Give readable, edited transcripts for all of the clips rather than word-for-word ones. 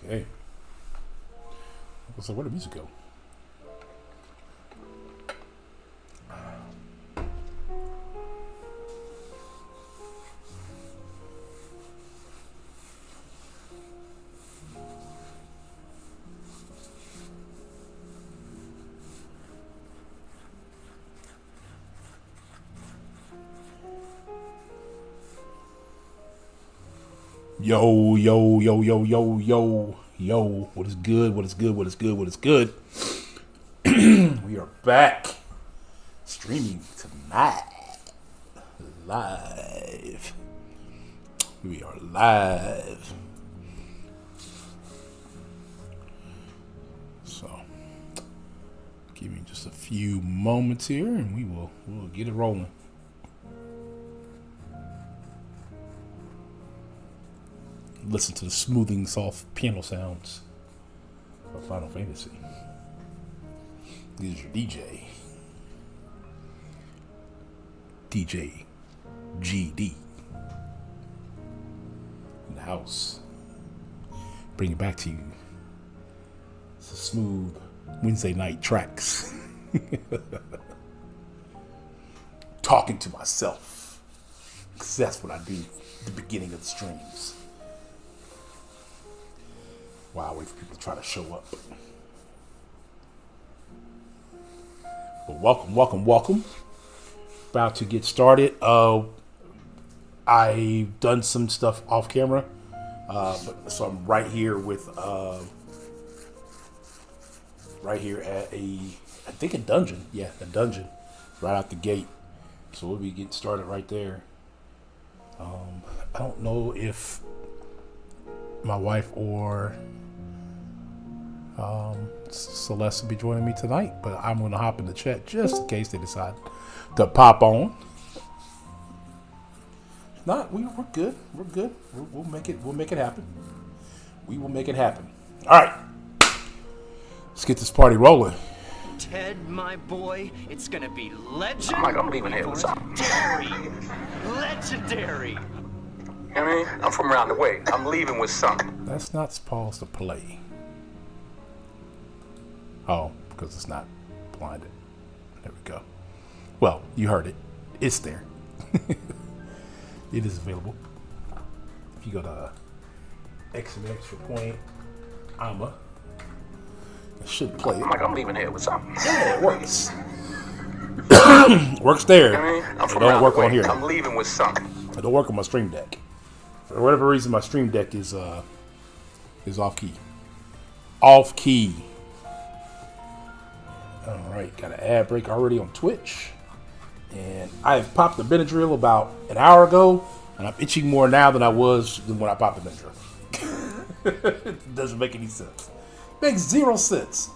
Okay. So where'd the music go? Yo, yo, yo, yo, yo, yo, yo. What is good? What is good? What is good? What is good? We are back. Streaming tonight. Live. We are live. So, give me just a few moments here and we'll get it rolling. Listen to the smoothing, soft piano sounds of Final Fantasy. This is your DJ GD in the house. Bring it back to you. It's a smooth Wednesday night tracks. Talking to myself. Because that's what I do at the beginning of the streams. While I wait for people to try to show up. But welcome. About to get started. I've done some stuff off camera. So I'm right here with right here at I think a dungeon. Yeah, a dungeon. Right out the gate. So we'll be getting started right there. I don't know if my wife or Celeste will be joining me tonight, but I'm going to hop in the chat just in case they decide to pop on. If not, we're good. We're good. We'll make it. We'll make it happen. We will make it happen. All right, let's get this party rolling. Ted, my boy, it's gonna be legendary. Mike, I'm leaving here with something. Legendary. You know what I mean? I'm from around the way. I'm leaving with something. That's not supposed to play. Oh, because it's not blinded. There we go. Well, you heard it. It's there. It is available. If you go to XIV for point, it should play it. Mike, I'm leaving here with something. Yeah, it works. Works there. You know what I mean? I'm It from don't around work the way. on here. I'm leaving with something. It don't work on my Stream Deck. For whatever reason, my Stream Deck is off key. Off key. All right, got an ad break already on Twitch, and I have popped the Benadryl about an hour ago, and I'm itching more now than I was when I popped the Benadryl. It doesn't make any sense. Makes zero sense.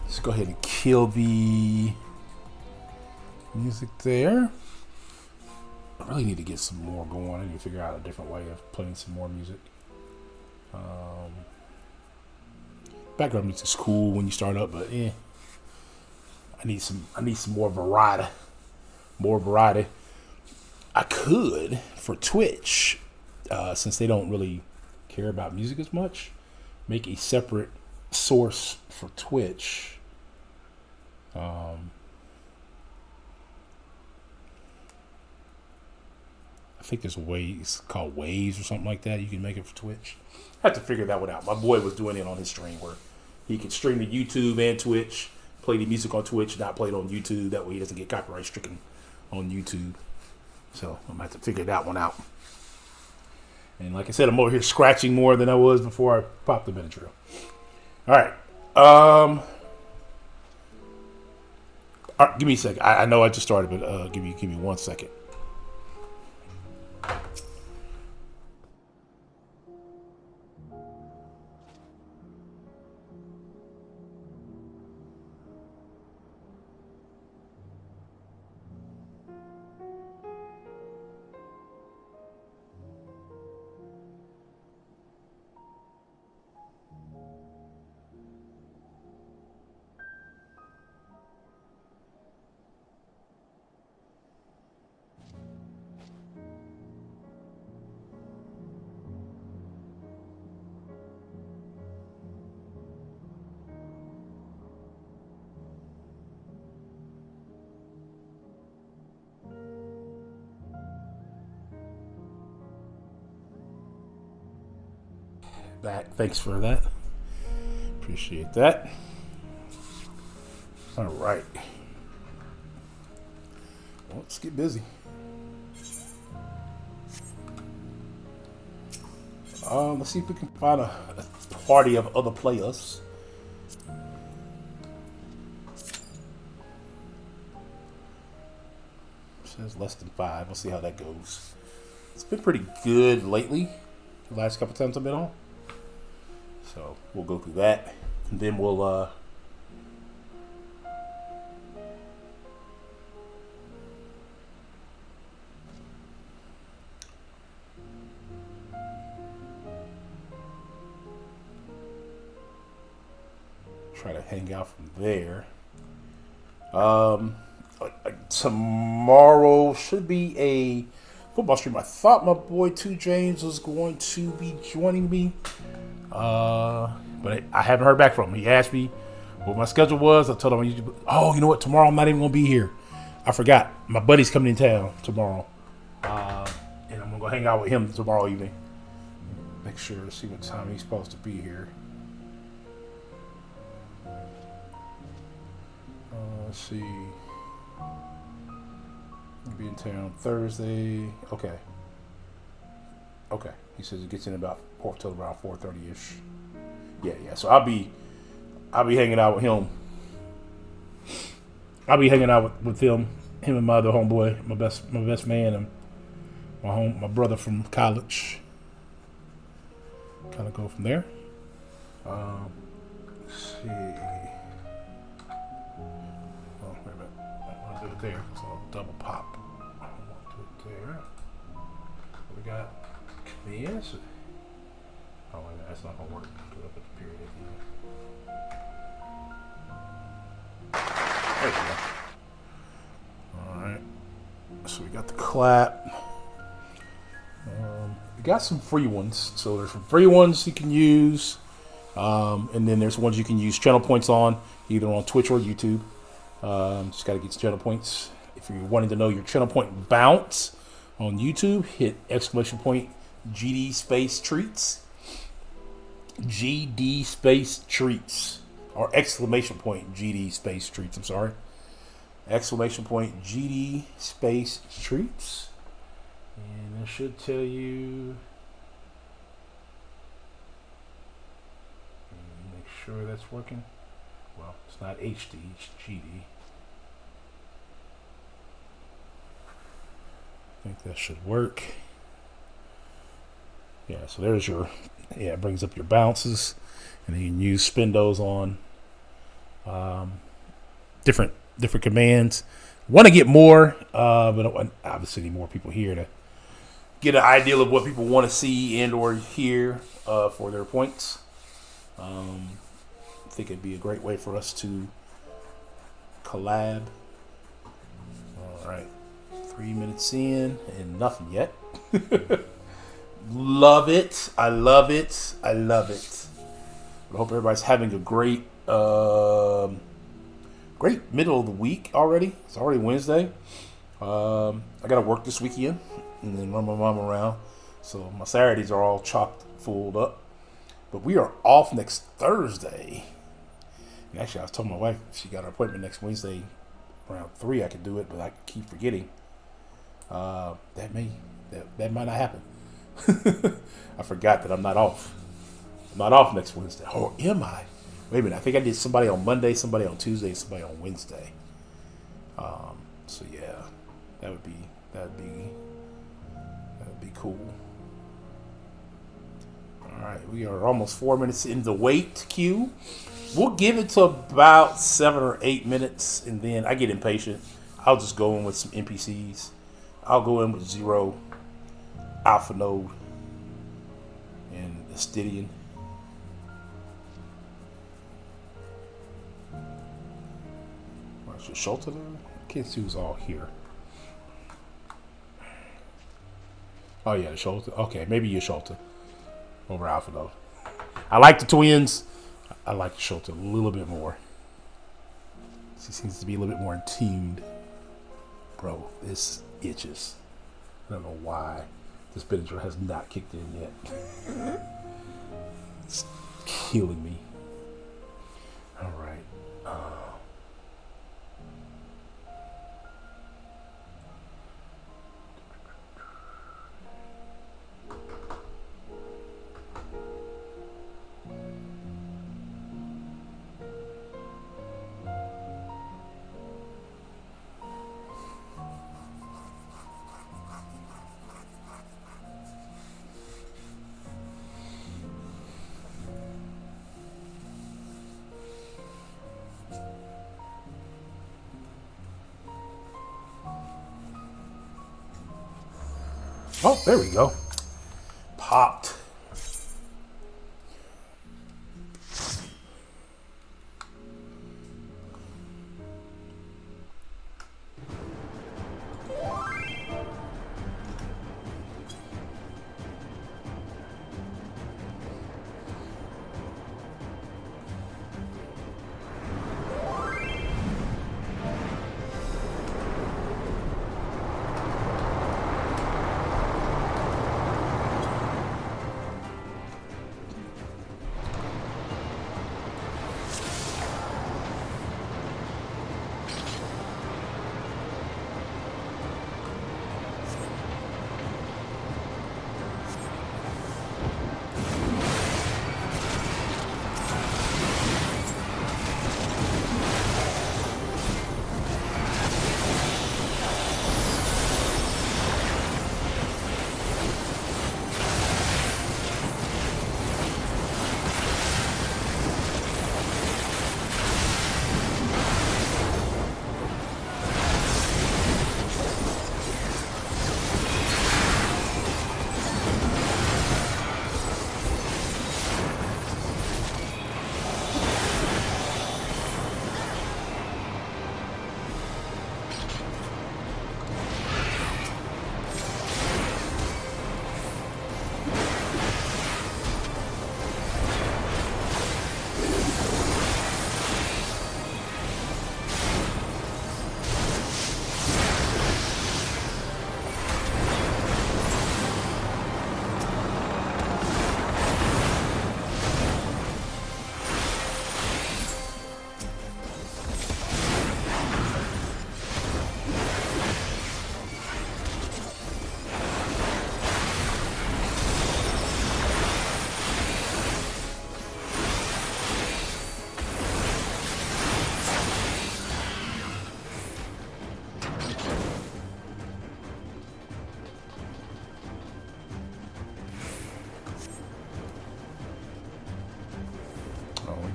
Let's go ahead and kill the music there. I really need to get some more going. I need to figure out a different way of playing some more music. Background music's cool when you start up, but I need some more variety. More variety. I could for Twitch, since they don't really care about music as much, make a separate source for Twitch. I think there's ways called Waves or something like that. You can make it for Twitch. I have to figure that one out. My boy was doing it on his stream where he could stream to YouTube and Twitch, play the music on Twitch, not play it on YouTube. That way he doesn't get copyright stricken on YouTube. So I'm gonna have to figure that one out. And like I said, I'm over here scratching more than I was before I popped the Benadryl. All right. All right, give me a second. I know I just started, but give me 1 second. back. Thanks for that. Appreciate that. All right. Well, let's get busy. Let's see if we can find a party of other players. Says less than 5. We'll see how that goes. It's been pretty good lately. The last couple times I've been on. So we'll go through that, and then we'll try to hang out from there. Tomorrow should be a football stream. I thought my boy 2 James was going to be joining me, but I haven't heard back from him. He asked me what my schedule was. I told him, oh, you know what? Tomorrow I'm not even going to be here. I forgot. My buddy's coming in town tomorrow, and I'm going to go hang out with him tomorrow evening. Make sure to see what time he's supposed to be here. Let's see. I'll be in town Thursday. Okay. He says it gets in about till around 4:30ish. Yeah. So I'll be hanging out with him. I'll be hanging out with him and my other homeboy, my best man, and my brother from college. Kind of go from there. Let's see. Do it there, so I'll double pop. I want to do it there. We got commands. Oh, wait, that's not gonna work. Do it up at the period at the end. There we go. Alright. So we got the clap. We got some free ones. So there's some free ones you can use. And then there's ones you can use channel points on, either on Twitch or YouTube. Just got to get channel points. If you're wanting to know your channel point bounce on YouTube, hit !GD space treats. GD space treats. Or !GD space treats. I'm sorry. !GD space treats. And it should tell you. Make sure that's working. Well, it's not HD, it's GD. I think that should work. Yeah, so there's it brings up your bounces, and then you can spin those on different commands. Want to get more, but obviously need more people here to get an idea of what people want to see and or hear for their points. I think it'd be a great way for us to collab. All right, 3 minutes in and nothing yet. Love it. I love it. I hope everybody's having a great middle of the week already. It's already Wednesday. I got to work this weekend and then run my mom around. So my Saturdays are all chock full up. But we are off next Thursday. And actually, I was telling my wife she got her appointment next Wednesday around 3. I could do it, but I keep forgetting. That might not happen. I forgot that I'm not off. I'm not off next Wednesday. Or am I? Wait a minute. I think I did somebody on Monday, somebody on Tuesday, somebody on Wednesday. So yeah, that would be cool. All right, we are almost 4 minutes in the wait queue. We'll give it to about 7 or 8 minutes, and then I get impatient. I'll just go in with some NPCs. I'll go in with Zero, Alpha Node, and Astidian. Where's your Shelter there? I can't see who's all here. Oh yeah, the Shelter. Okay, maybe your Shelter over Alpha Node. I like the twins. I like the Shelter a little bit more. She seems to be a little bit more in tuned. Bro, this itches. I don't know why this Benadryl has not kicked in yet. healing me. All right. Oh, there we go. Popped.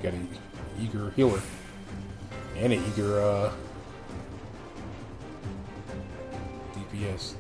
Got an eager healer and an eager DPS.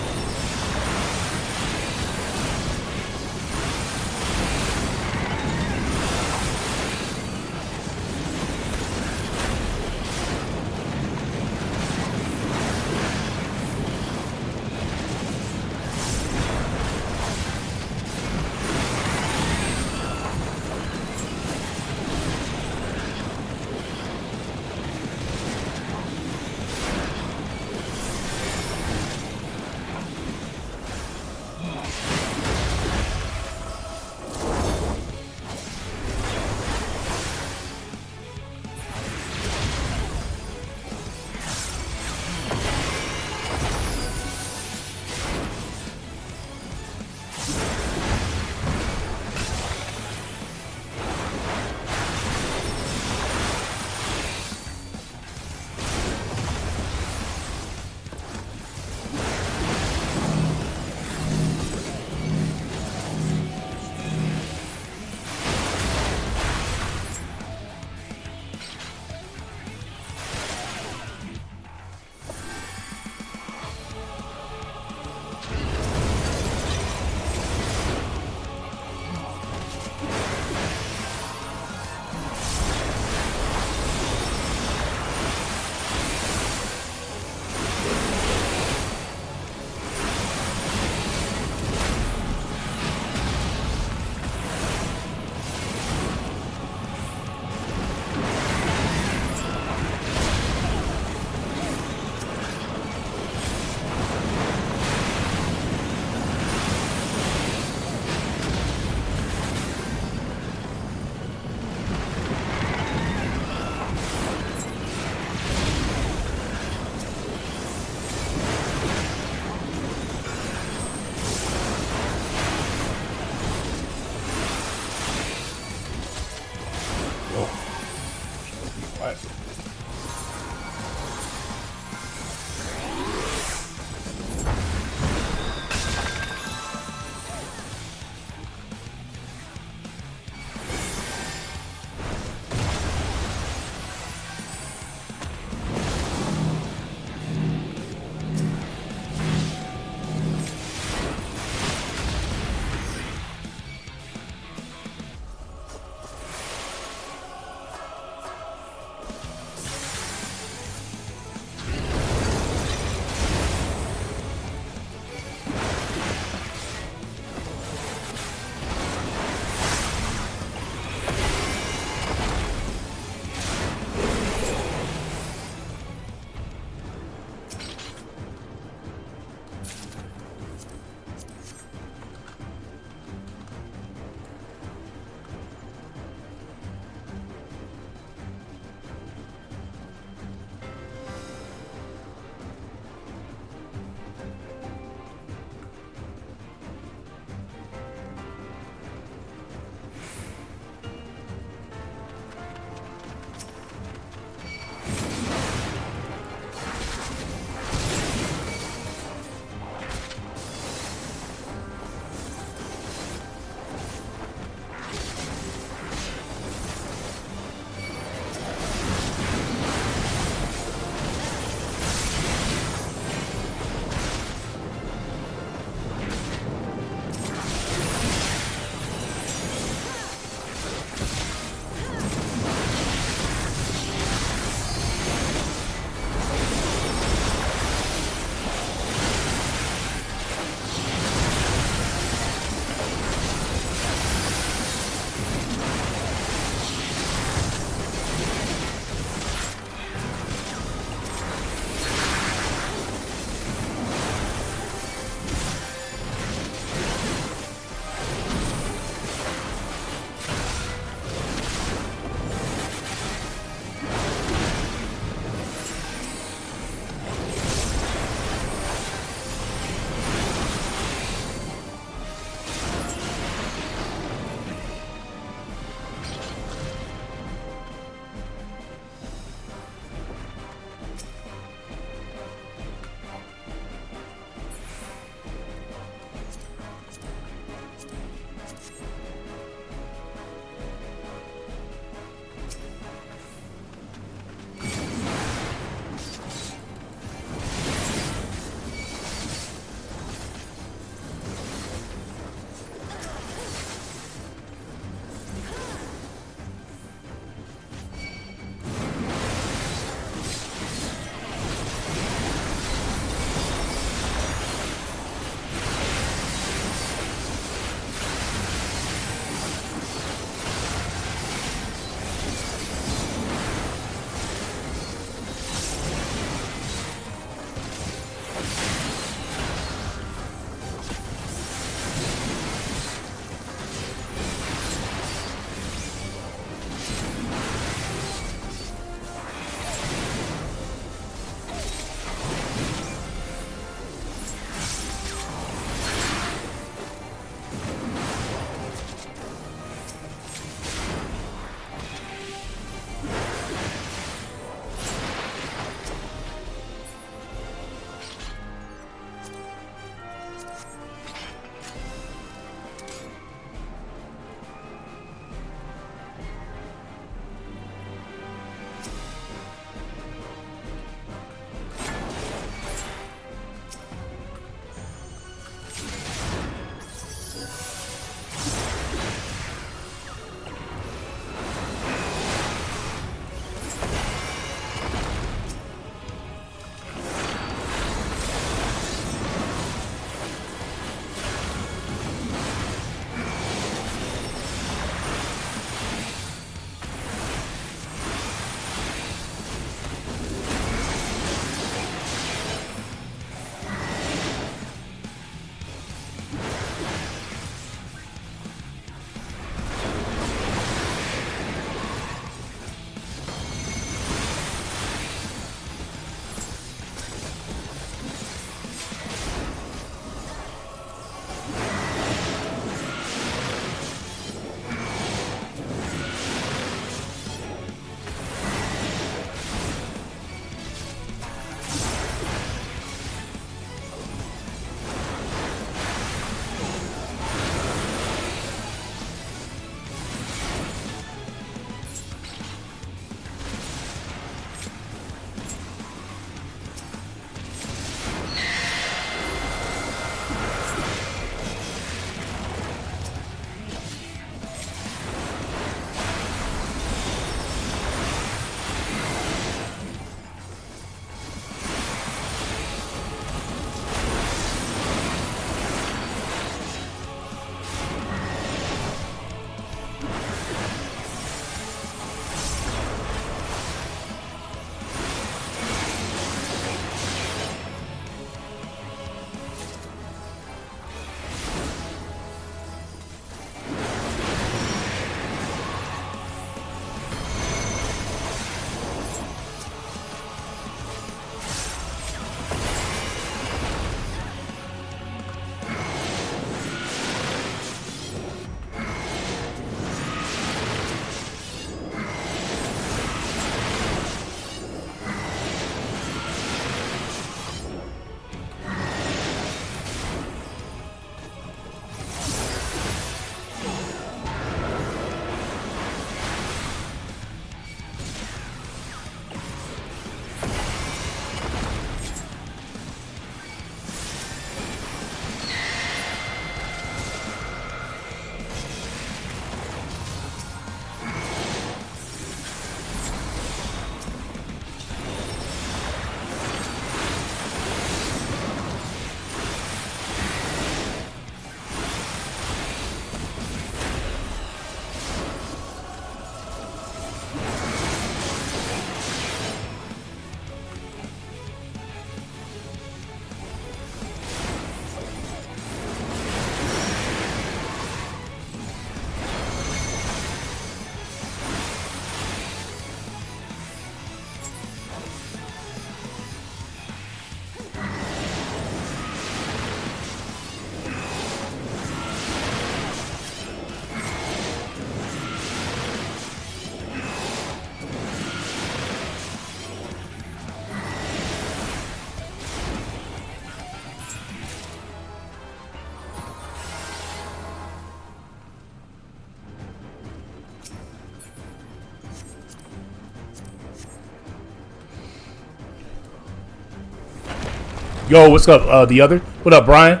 Yo, what's up? The other? What up, Brian?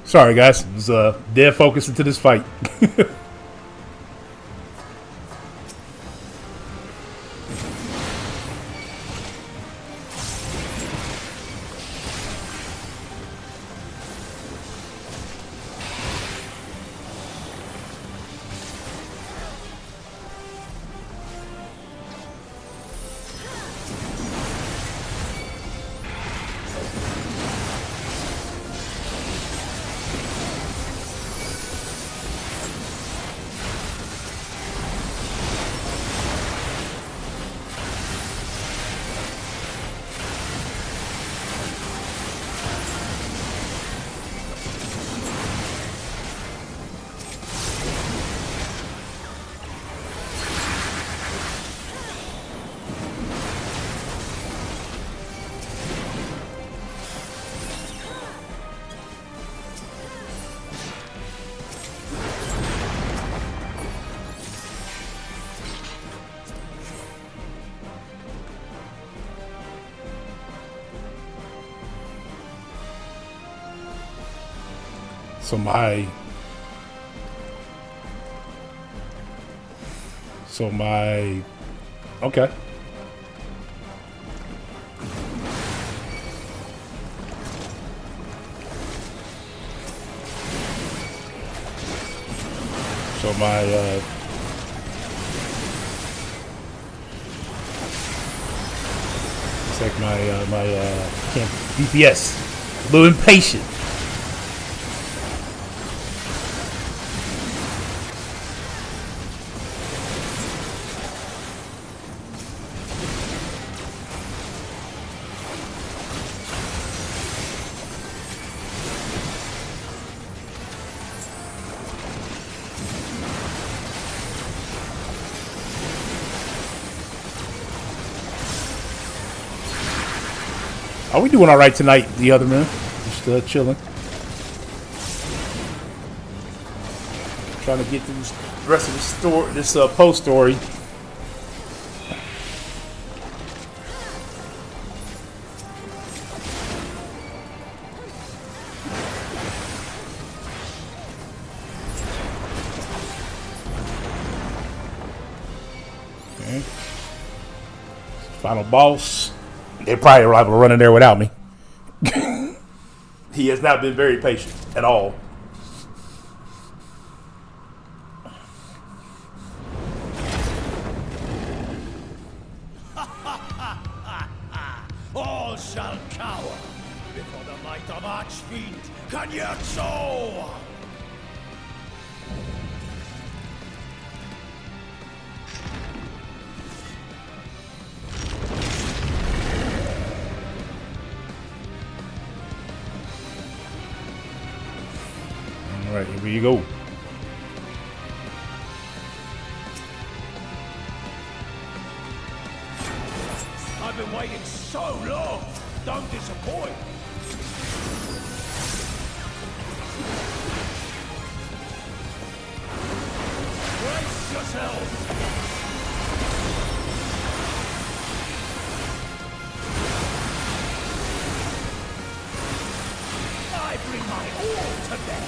Sorry, guys. It was dead focus into this fight. So my okay. So my it's like my can't DPS a little impatient. Are we doing all right tonight? The other man, just chilling, trying to get through the rest of the story, this post story. Okay. Final boss. They probably were able to run in there without me. He has not been very patient at all. All shall cower before the might of Archfiend Kanyatso! All right, here you go. I've been waiting so long. Don't disappoint. Brace yourself. I bring my all to bear.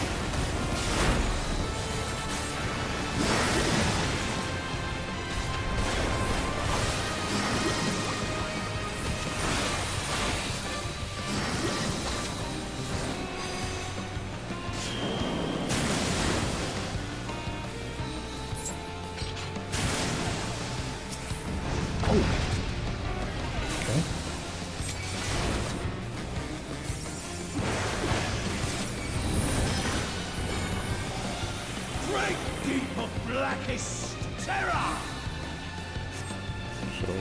Deep of blackest terror! So,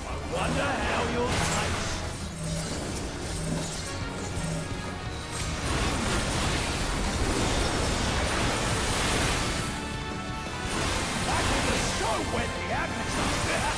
I wonder how you'll taste. whet the appetite.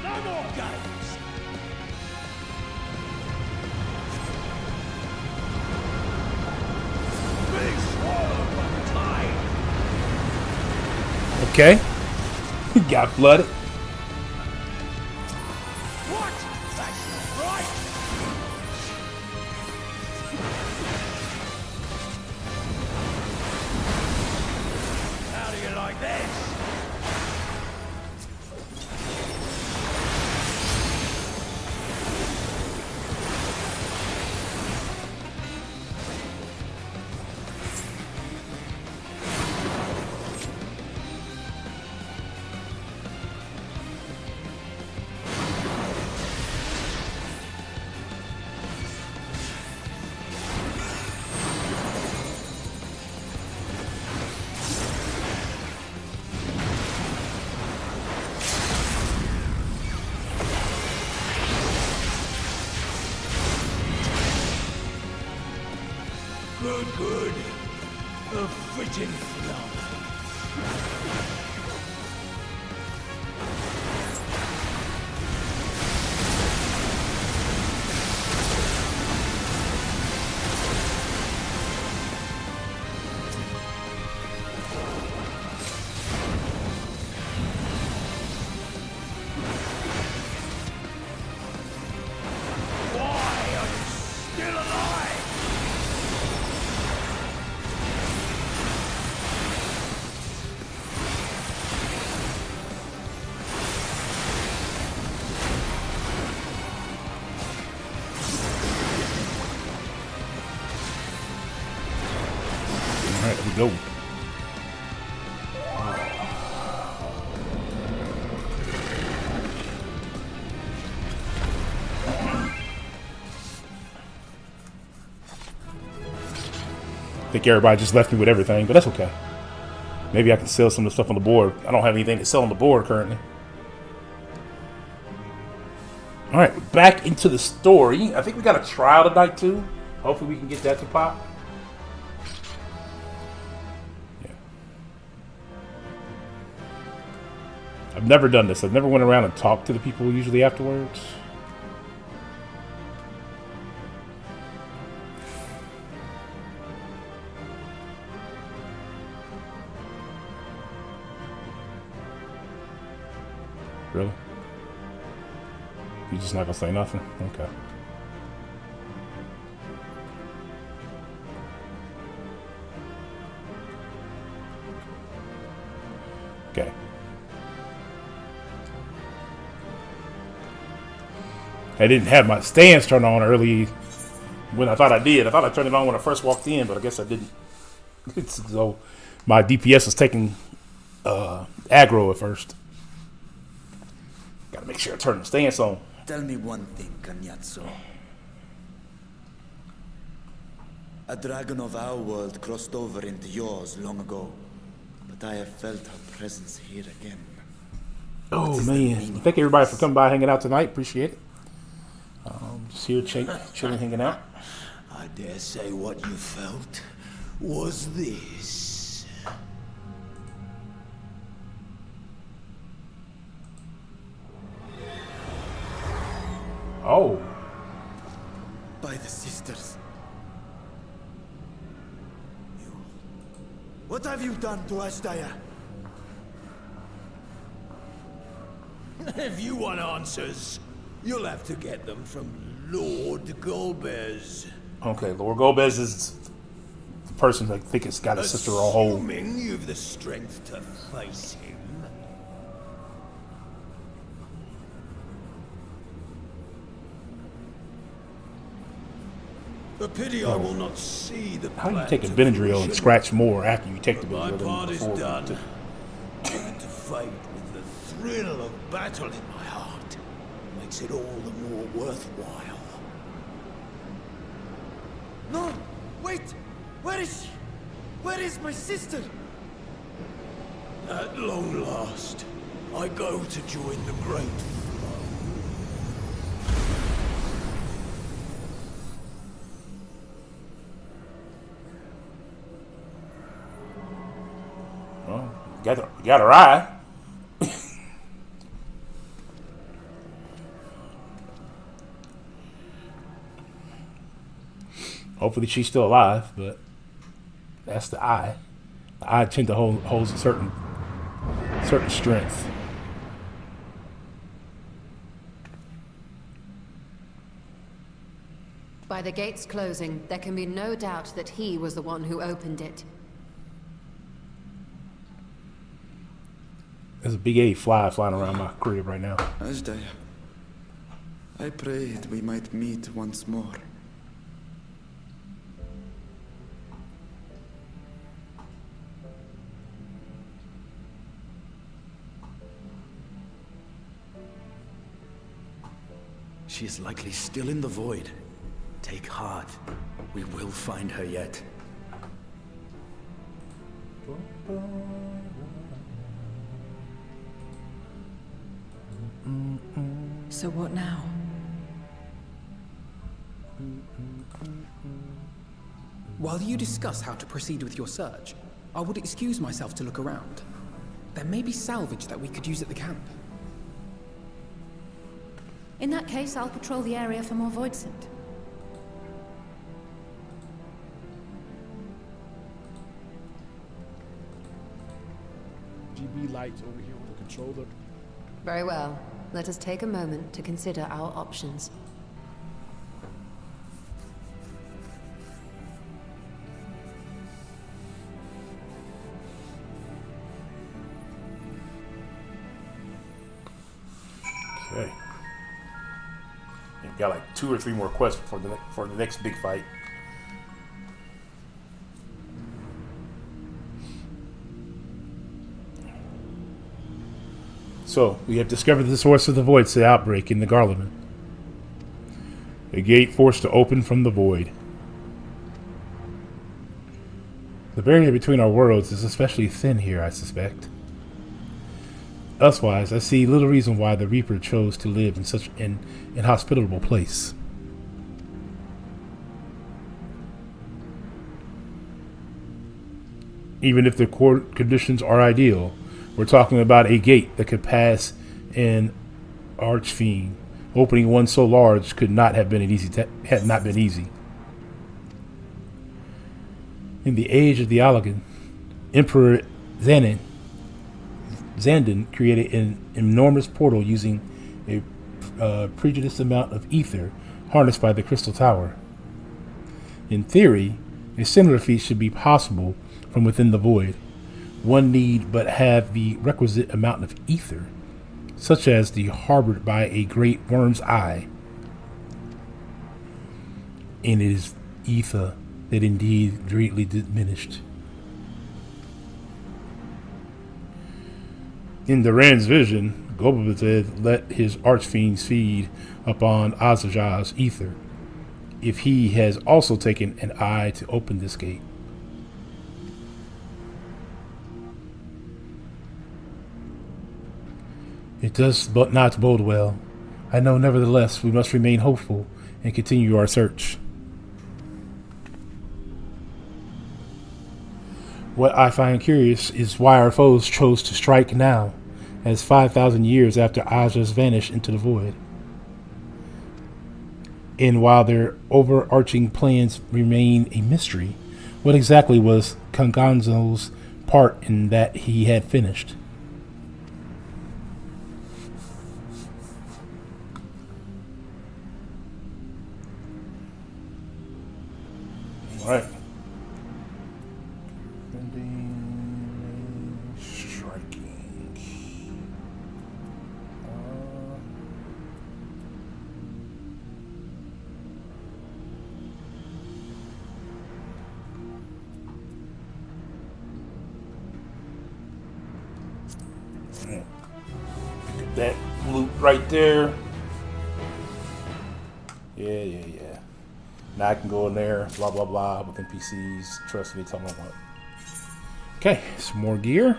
No more games. Be swallowed by the tide. Okay. Got flooded. What? That's not right. How do you like this? Good, good. A frigid flower. Why are you still alive? All right, there we go. I think everybody just left me with everything, but that's okay. Maybe I can sell some of the stuff on the board. I don't have anything to sell on the board currently. All right, back into the story. I think we got a trial tonight too. Hopefully we can get that to pop. Yeah. I've never done this. I've never went around and talked to the people usually afterwards. Really? You're just not gonna say nothing? Okay. Okay. I didn't have my stands turned on early when I thought I did. I thought I turned it on when I first walked in, but I guess I didn't. So my DPS was taking aggro at first. Gotta make sure I turn the stance on. Tell me one thing, Cagnazzo. A dragon of our world crossed over into yours long ago, but I have felt her presence here again. Oh man! Thank everybody for coming by, hanging out tonight. Appreciate it. Just here, chilling, hanging out. I dare say what you felt was this. Oh, By the sisters. What have you done to Ashtaya? If you want answers, you'll have to get them from Lord Golbez. okay. Lord Gomez is the person I think has got his sister on hold. Assuming you've the strength to face him. A pity I will not see the How do you plan take a to Benadryl and fruition. scratch more after you take the But my Benadryl part than is before? done. And to fight with the thrill of battle in my heart makes it all the more worthwhile. No! Wait! Where is she? Where is my sister? At long last, I go to join the great flow. Well, you got her eye. Hopefully she's still alive, but that's the eye. The eye tend to holds a certain strength. By the gates closing, there can be no doubt that he was the one who opened it. There's a big A flying around my crib right now. Ajdaya, I prayed we might meet once more. She is likely still in the void. Take heart. We will find her yet. So what now? While you discuss how to proceed with your search, I would excuse myself to look around. There may be salvage that we could use at the camp. In that case, I'll patrol the area for more void scent. GB lights over here with the controller. Very well. Let us take a moment to consider our options. Okay. You've got like 2 or 3 more quests for the next big fight. So, we have discovered the source of the void outbreak in the Garland. A gate forced to open from the void. The barrier between our worlds is especially thin here, I suspect. Elsewise, I see little reason why the Reaper chose to live in such an inhospitable place. Even if the core conditions are ideal, we're talking about a gate that could pass an archfiend. Opening one so large could not have been had not been easy. In the age of the Allagan, Emperor Xandin created an enormous portal using a prejudiced amount of ether harnessed by the Crystal Tower. In theory, a similar feat should be possible from within the void. One need but have the requisite amount of ether, such as the harbored by a great worm's eye. And it is ether that indeed greatly diminished. In Duran's vision, Gobabazed let his archfiends feed upon Azajah's ether, if he has also taken an eye to open this gate. It does but not bode well. I know nevertheless we must remain hopeful and continue our search. What I find curious is why our foes chose to strike now, as 5,000 years after Aja's vanished into the void. And while their overarching plans remain a mystery, what exactly was Kanganzo's part in that he had finished? Alright. Striking. That loot right there. Yeah. Now I can go in there, blah, blah, blah, with NPCs. Trust me, tell me what. Okay, some more gear.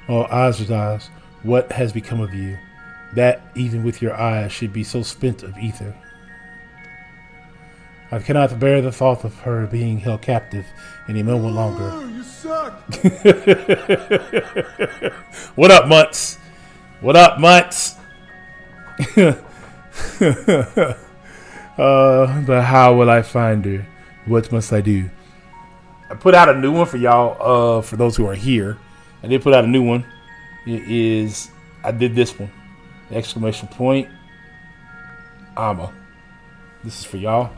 Oh, Azradas, what has become of you? That, even with your eyes, should be so spent of ether. I cannot bear the thought of her being held captive any moment longer. You suck. What up, Mutts? What up, Mutts? But how will I find her? What must I do? I put out a new one for y'all, for those who are here. I did put out a new one. I did this one. Exclamation point. Amma. This is for y'all.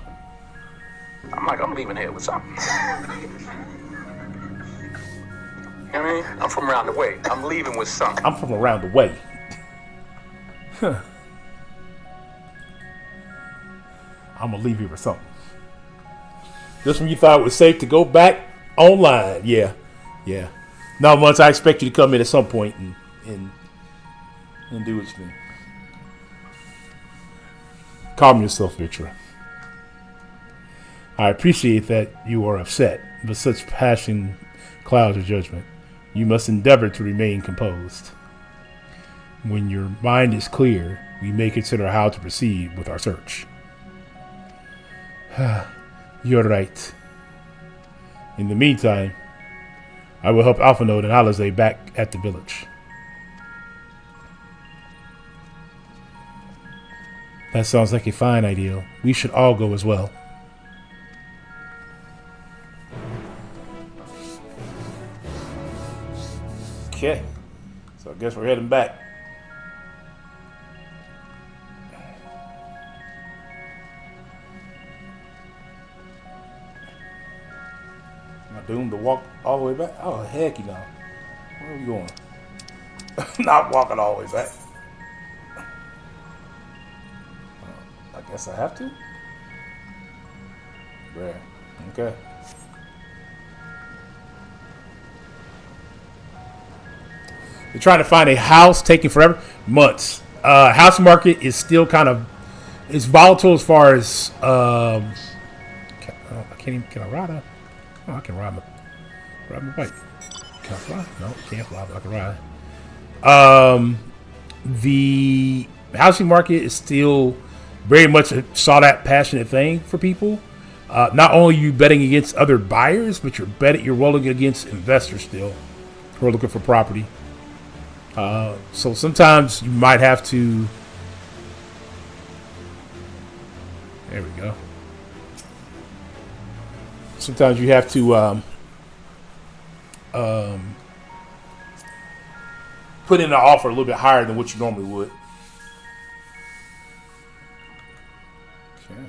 I'm leaving here with something. You know what I mean? I'm from around the way. I'm leaving with something. I'm from around the way. I'm gonna leave you with something. Just when you thought it was safe to go back online. Yeah. Now, once I expect you to come in at some point and do what you do. Calm yourself, Vitra. I appreciate that you are upset, but such passion clouds your judgment. You must endeavor to remain composed. When your mind is clear, we may consider how to proceed with our search. You're right. In the meantime, I will help Alpha Node and Alize back at the village. That sounds like a fine idea. We should all go as well. Okay, so I guess we're heading back. Am I doomed to walk all the way back? Oh, heck, Where are we going? Not walking all the way back. I guess I have to. Bruh. Okay. You're trying to find a house, taking forever. Months. House market is still kind of, it's volatile as far as I can't even, can I ride a? Oh, I can ride my bike. Can I fly? No, can't fly, but I can ride. The housing market is still very much a sought out, passionate thing for people. Not only are you betting against other buyers, but you're rolling against investors still who are looking for property. So sometimes you might have to. There we go. Sometimes you have to put in an offer a little bit higher than what you normally would. Okay.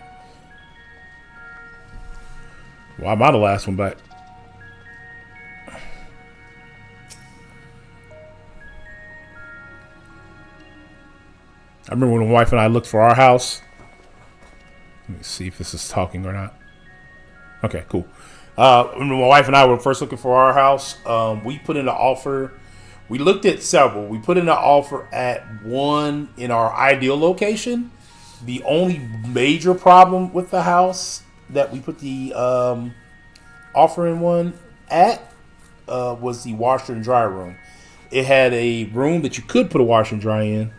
Well, I'm out of the last one, but I remember when my wife and I looked for our house. Let me see if this is talking or not. Okay, cool. When my wife and I were first looking for our house, we put in an offer. We looked at several. We put in an offer at one in our ideal location. The only major problem with the house that we put the offer in one at was the washer and dryer room. It had a room that you could put a washer and dryer in.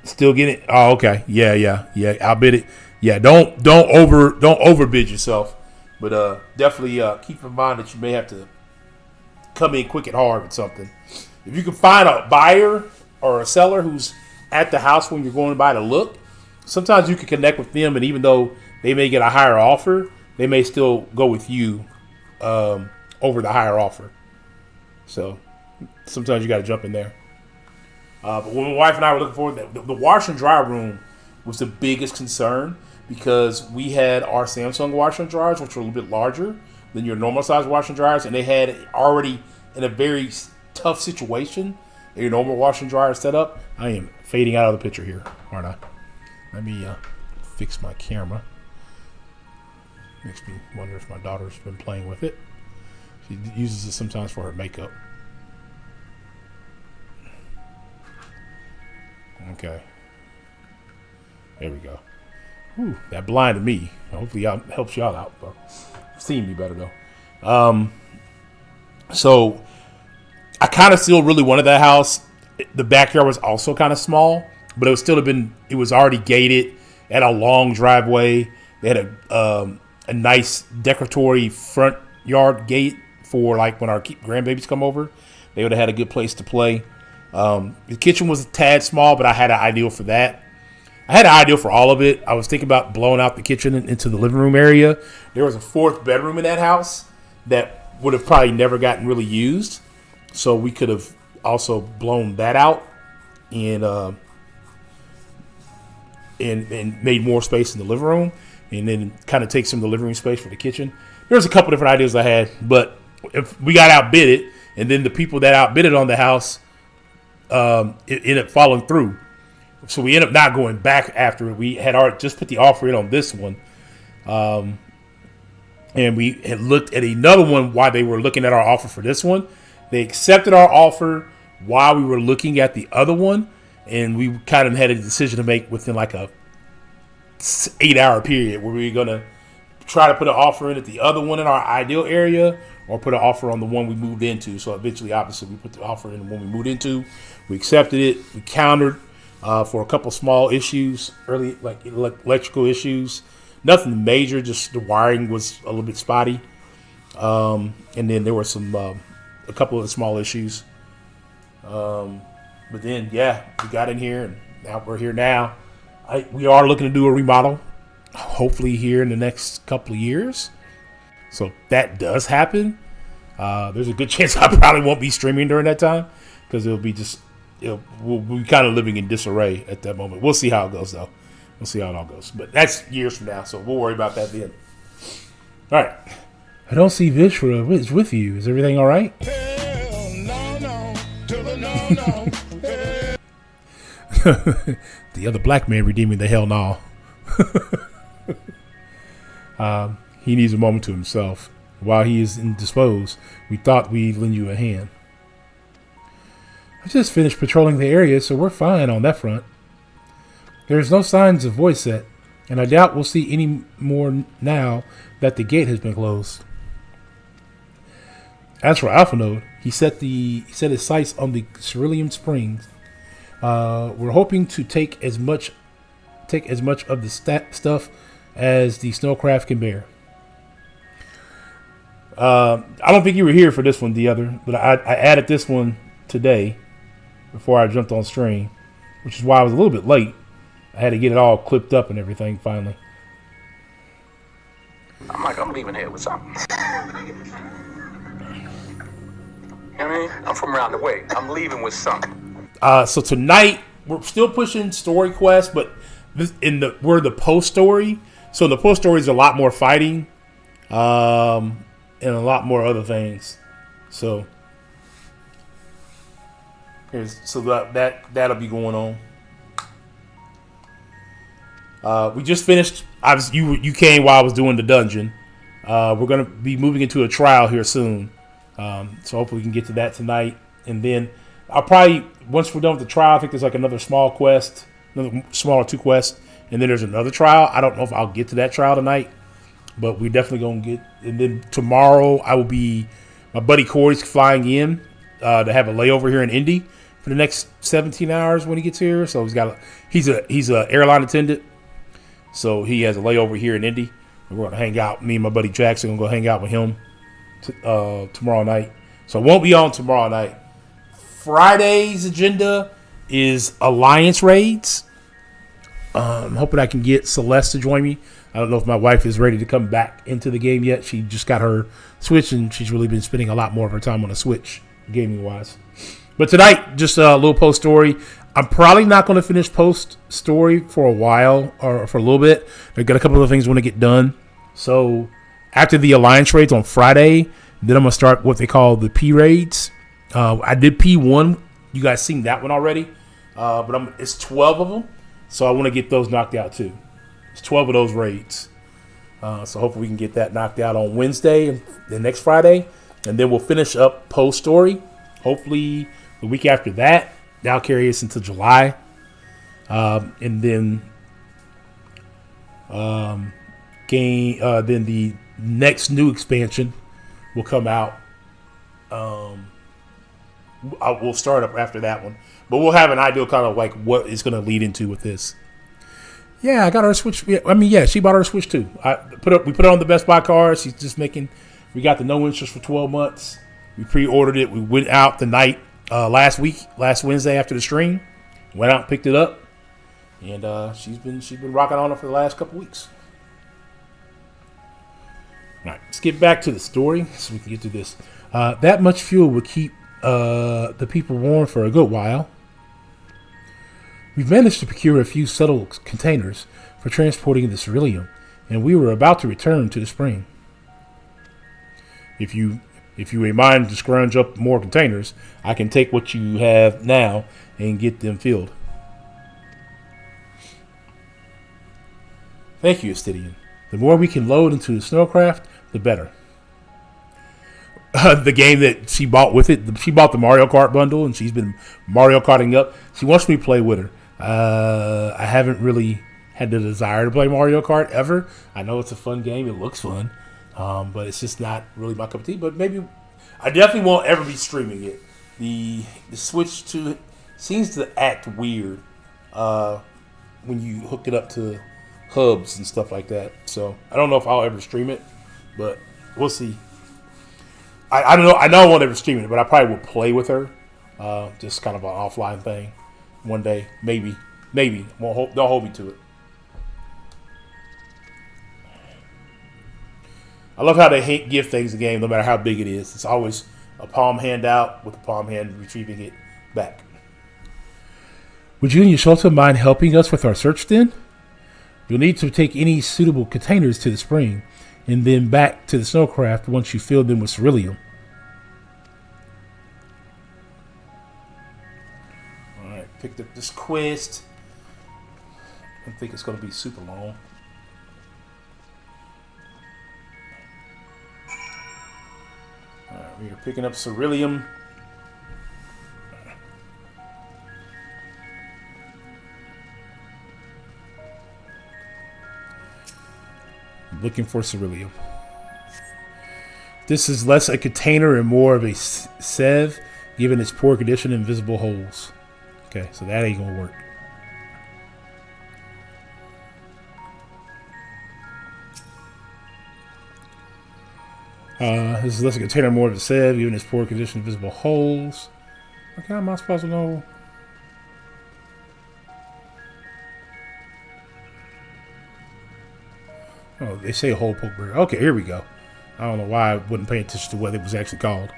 Still getting. Oh, okay. Yeah. I'll bid it. Yeah, don't overbid yourself, but definitely keep in mind that you may have to come in quick and hard with something. If you can find a buyer or a seller who's at the house when you're going by to look, sometimes you can connect with them, and even though they may get a higher offer, they may still go with you over the higher offer. So sometimes you got to jump in there. But when my wife and I were looking for the washer and dryer room was the biggest concern, because we had our Samsung washer and dryers, which were a little bit larger than your normal size washer and dryers, and they had already in a very tough situation in your normal washer and dryer setup. I am fading out of the picture here, aren't I? Let me fix my camera. Makes me wonder if my daughter's been playing with it. She uses it sometimes for her makeup. Okay. There we go. Whew, that blinded me. Hopefully y'all helps y'all out. But seeing me better though. So I kind of still really wanted that house. The backyard was also kind of small, but it would still have been. It was already gated. It had a long driveway. They had a nice decoratory front yard gate for like when our grandbabies come over. They would have had a good place to play. The kitchen was a tad small, but I had an ideal for that. I had an ideal for all of it. I was thinking about blowing out the kitchen into the living room area. There was a 4th bedroom in that house that would have probably never gotten really used. So we could have also blown that out and made more space in the living room, and then kind of take some of the living room space for the kitchen. There's a couple different ideas I had, but if we got outbidded, and then the people that outbidded on the house it ended up following through. So we ended up not going back after it. We had already just put the offer in on this one. And we had looked at another one while they were looking at our offer for this one. They accepted our offer while we were looking at the other one. And we kind of had a decision to make within like a 8-hour period where we were going to try to put an offer in at the other one in our ideal area or put an offer on the one we moved into. So eventually, obviously, we put the offer in the one we moved into. We accepted it. We countered for a couple small issues, early like electrical issues. Nothing major, just the wiring was a little bit spotty. And then there were a couple of small issues. But then, yeah, we got in here, and now we're here now. We are looking to do a remodel, hopefully here in the next couple of years. So if that does happen, there's a good chance I probably won't be streaming during that time because it'll be just, we'll be kind of living in disarray at that moment. We'll see how it goes, though. We'll see how it all goes. But that's years from now, so we'll worry about that then. All right. I don't see Vishra is with you. Is everything all right? Hell no, to the no. The other black man redeeming the hell no. He needs a moment to himself. While he is indisposed, we thought we'd lend you a hand. I just finished patrolling the area, so we're fine on that front. There's no signs of void set, and I doubt we'll see any more now that the gate has been closed. As for Alpha Node, he set his sights on the Cerulean Springs. We're hoping to take as much of the stuff as the snowcraft can bear. I don't think you were here for this one, the other, but I added this one today before I jumped on stream, which is why I was a little bit late. I had to get it all clipped up and everything finally. I'm leaving here with something. You know what I mean? I'm from around the way. I'm leaving with something. So tonight we're still pushing story quests, but we're the post story. So in the post story is a lot more fighting, and a lot more other things. So that'll be going on. We just finished. You came while I was doing the dungeon. We're gonna be moving into a trial here soon. So hopefully we can get to that tonight. And then I'll probably, once we're done with the trial, I think there's like another small quest, another smaller 2 quests, and then there's another trial. I don't know if I'll get to that trial tonight, but we're definitely gonna get. And then tomorrow my buddy Corey's flying in to have a layover here in Indy for the next 17 hours when he gets here. So he's a airline attendant. So he has a layover here in Indy. And we're going to hang out. Me and my buddy Jackson are going to go hang out with him tomorrow night. So I won't be on tomorrow night. Friday's agenda is Alliance raids. I'm hoping I can get Celeste to join me. I don't know if my wife is ready to come back into the game yet. She just got her Switch, and she's really been spending a lot more of her time on the Switch, gaming-wise. But tonight, just a little post story. I'm probably not going to finish post story for a while or for a little bit. I've got a couple of things I want to get done. So after the Alliance raids on Friday, then I'm going to start what they call the P raids. I did P1. You guys seen that one already. But it's 12 of them. So I want to get those knocked out too. It's 12 of those raids. So hopefully we can get that knocked out on Wednesday and the next Friday. And then we'll finish up post story. Hopefully the week after that. That'll carry us into July. And then then the next new expansion will come out. We'll start up after that one, but we'll have an idea kind of like what it's going to lead into with this. Yeah, I got her a Switch. I mean, yeah, she bought her a Switch too. We put her on the Best Buy card. She's just making. We got the no interest for 12 months. We pre-ordered it. We went out the night last Wednesday after the stream. Went out and picked it up, and she's been rocking on it for the last couple weeks. All right, let's get back to the story so we can get to this. That much fuel would keep the people warm for a good while. We've managed to procure a few settled containers for transporting the ceruleum, and we were about to return to the spring. If you ain't mind to scrounge up more containers, I can take what you have now and get them filled. Thank you, Astidian. The more we can load into the snowcraft, the better. The game that she bought with it, she bought the Mario Kart bundle, and she's been Mario Karting up. She wants me to play with her. I haven't really had the desire to play Mario Kart ever. I know it's a fun game. It looks fun. But it's just not really my cup of tea. But maybe I definitely won't ever be streaming it. The Switch 2 seems to act weird when you hook it up to hubs and stuff like that. So I don't know if I'll ever stream it, but we'll see. I don't know. I know I won't ever stream it, but I probably will play with her. Just kind of an offline thing one day, maybe. Don't hold me to it. I love how they give things a game, no matter how big it is. It's always a palm hand out with the palm hand retrieving it back. Would you and Yasholta mind helping us with our search then? You'll need to take any suitable containers to the spring, and then back to the snowcraft once you fill them with ceruleum. Alright, picked up this quest. I don't think it's going to be super long. Alright, we are picking up ceruleum. Looking for ceruleum. This is less a container and more of a sieve, given its poor condition and visible holes. Okay, so that ain't gonna work. This is less a container, more of a sieve, given its poor condition and visible holes. Okay, how am I supposed to know? Oh, they say a whole pokeberry. Okay, here we go. I don't know why I wasn't paying attention to what it was actually called.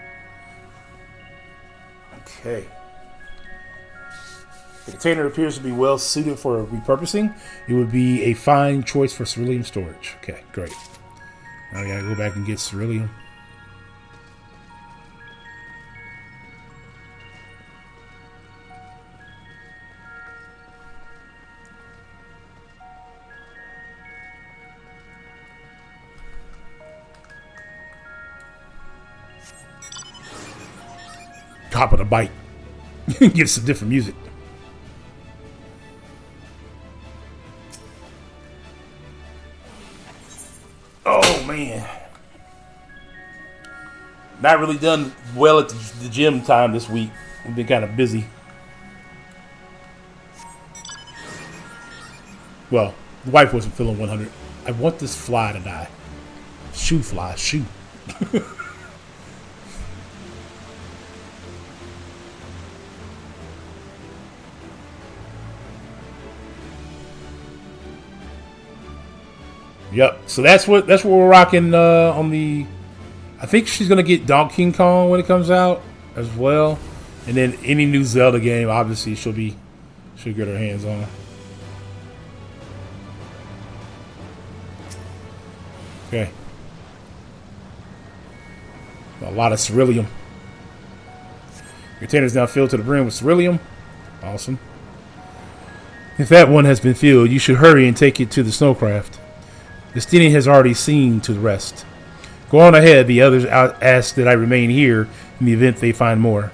Okay. The container appears to be well suited for repurposing. It would be a fine choice for ceruleum storage. Okay, great. Now I gotta go back and get ceruleum. Hop on a bike. Get some different music. Oh man, not really done well at the gym time this week. We've been kind of busy. Well, the wife wasn't feeling 100. I want this fly to die. Shoe fly, shoot. Yep. So that's what we're rocking on the. I think she's gonna get Donkey Kong when it comes out as well, and then any new Zelda game, obviously she'll get her hands on. Okay. A lot of ceruleum. Your container is now filled to the brim with ceruleum. Awesome. If that one has been filled, you should hurry and take it to the snowcraft. The Stenian has already seen to the rest. Go on ahead. The others ask that I remain here in the event they find more.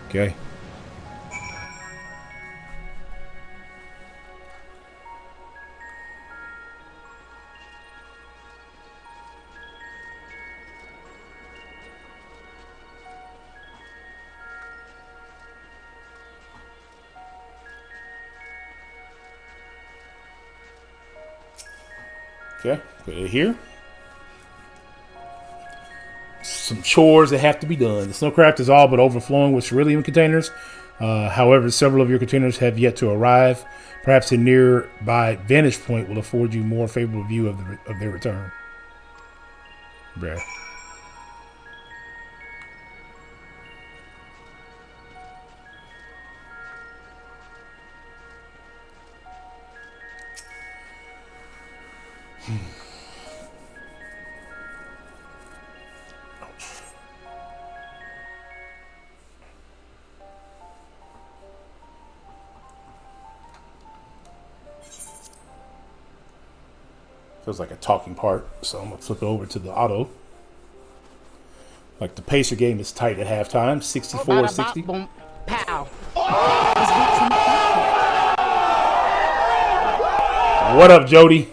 Okay. Okay, put it here. Some chores that have to be done. The snowcraft is all but overflowing with cerulean containers. However, several of your containers have yet to arrive. Perhaps a nearby vantage point will afford you more favorable view of their return. Bruh. Feels like a talking part, so I'm gonna flip it over to the auto. Like the pacer game is tight at halftime, 64-60. Pow. What up, Jody?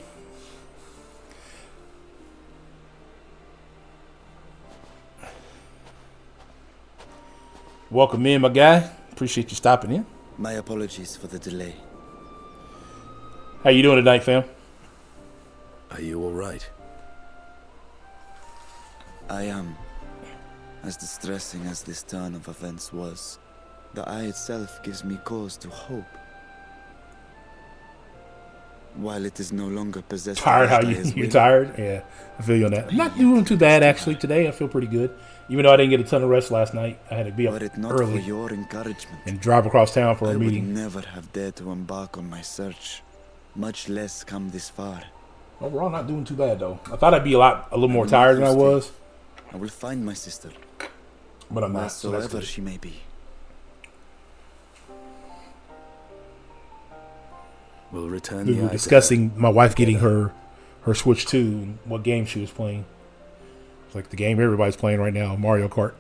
Welcome in, my guy. Appreciate you stopping in. My apologies for the delay. How you doing tonight, fam? Are you all right? I am. As distressing as this turn of events was, the eye itself gives me cause to hope. While it is no longer possessed. Tired? How you tired? Yeah, I feel you on that. I'm not doing too bad actually today. I feel pretty good. Even though I didn't get a ton of rest last night, I had to be up early for your encouragement and drive across town for a meeting. I would never have dared to embark on my search, much less come this far. Overall, not doing too bad though. I thought I'd be a little more tired than I was. I will find my sister, but I'm not. Wheresoever she may be. We'll return. We were discussing my wife getting her Switch 2 and what game she was playing. It's like the game everybody's playing right now, Mario Kart.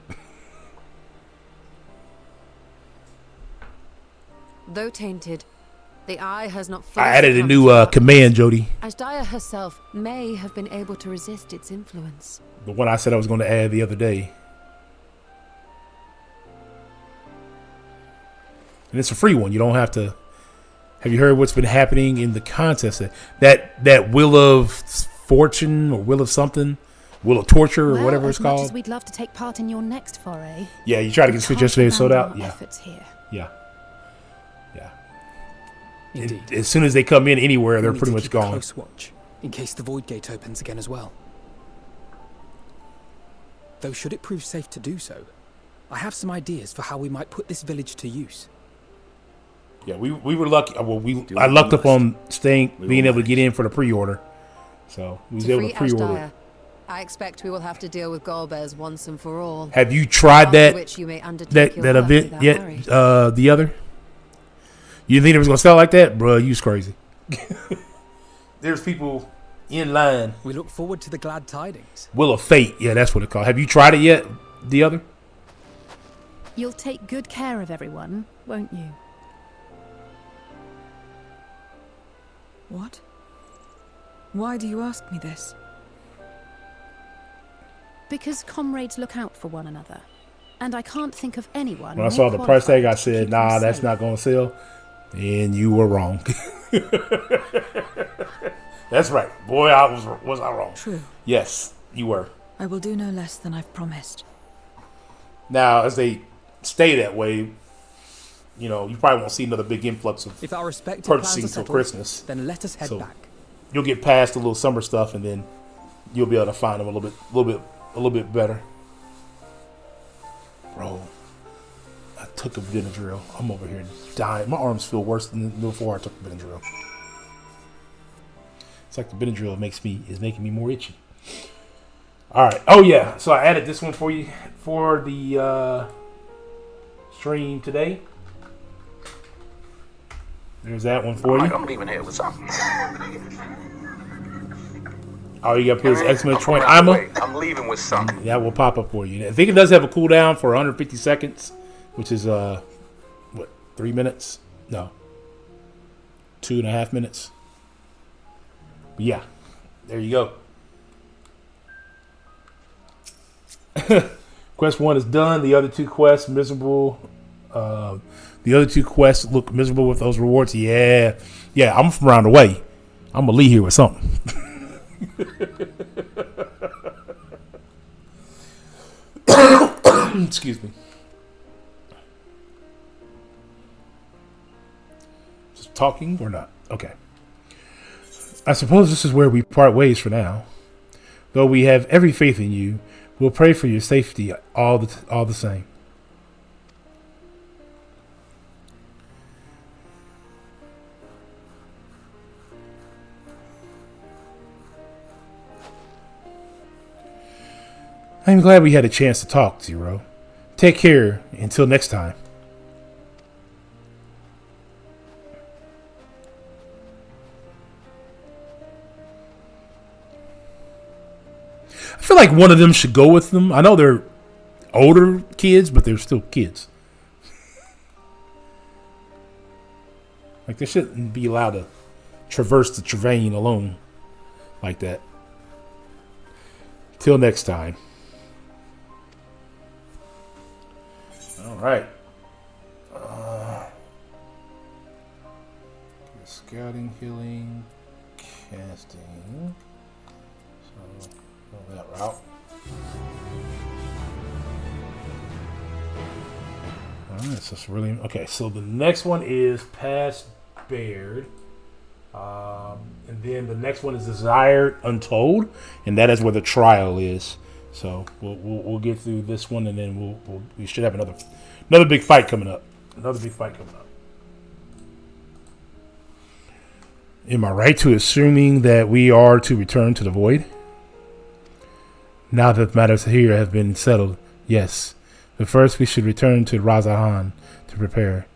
Though tainted, the eye has not fully. I added a new command, Jody. Ashdaya herself may have been able to resist its influence. The one I said I was going to add the other day. And it's a free one. You don't have to. Have you heard what's been happening in the contest? That Wheel of Fortune or Wheel of something? Wheel of Torture or whatever it's called? As much as we'd love to take part in your next foray. Yeah, you tried to get Switch yesterday, sold out. Yeah. Here. Yeah. Yeah. Indeed. As soon as they come in anywhere, they're pretty much gone. Close watch, in case the Void Gate opens again as well. Though should it prove safe to do so, I have some ideas for how we might put this village to use. Yeah, we were lucky. Well, I lucked up on being able to get in for the pre-order, so we was able to pre-order. Ashdaya, I expect we will have to deal with Golbez once and for all. Have you tried that that event yet? The other? You didn't think it was gonna sell like that, bro? You's crazy. There's people in line. We look forward to the glad tidings. Wheel of Fate, yeah, that's what it's called. Have you tried it yet? The other? You'll take good care of everyone, won't you? What? Why do you ask me this? Because comrades look out for one another. And I can't think of anyone. When I saw the price tag, I said, nah, that's not going to sell. And you were wrong. That's right. Boy, was I wrong. True. Yes, you were. I will do no less than I've promised. Now, as they stay that way, you know, you probably won't see another big influx of if our respective purchasing till Christmas. Then let us head back. You'll get past the little summer stuff, and then you'll be able to find them a little bit better. Bro, I took a Benadryl. I'm over here dying. My arms feel worse than before I took the Benadryl. It's like the Benadryl is making me more itchy. All right. Oh yeah. So I added this one for you for the stream today. There's that one for you. I'm leaving here with something. Oh, you got to put his exclamation point. I'm leaving with something. That will pop up for you. I think it does have a cooldown for 150 seconds, which is 3 minutes? No, 2.5 minutes. But yeah, there you go. Quest 1 is done. The other 2 quests miserable. The other 2 quests look miserable with those rewards. Yeah, I'm from around the way. I'm gonna leave here with something. Excuse me. Just talking or not? Okay. I suppose this is where we part ways for now. Though we have every faith in you, we'll pray for your safety all the same. I'm glad we had a chance to talk, Zero. Take care until next time. I feel like one of them should go with them. I know they're older kids, but they're still kids. Like, they shouldn't be allowed to traverse the terrain alone like that. Till next time. All right. Scouting, healing, casting. So, go that route. All right, so it's really okay. So the next one is Past Baird, and then the next one is Desired Untold, and that is where the trial is. So we'll get through this one, and then we should have another big fight coming up. Another big fight coming up. Am I right to assuming that we are to return to the void? Now that matters here have been settled, yes. But first we should return to Razahan to prepare.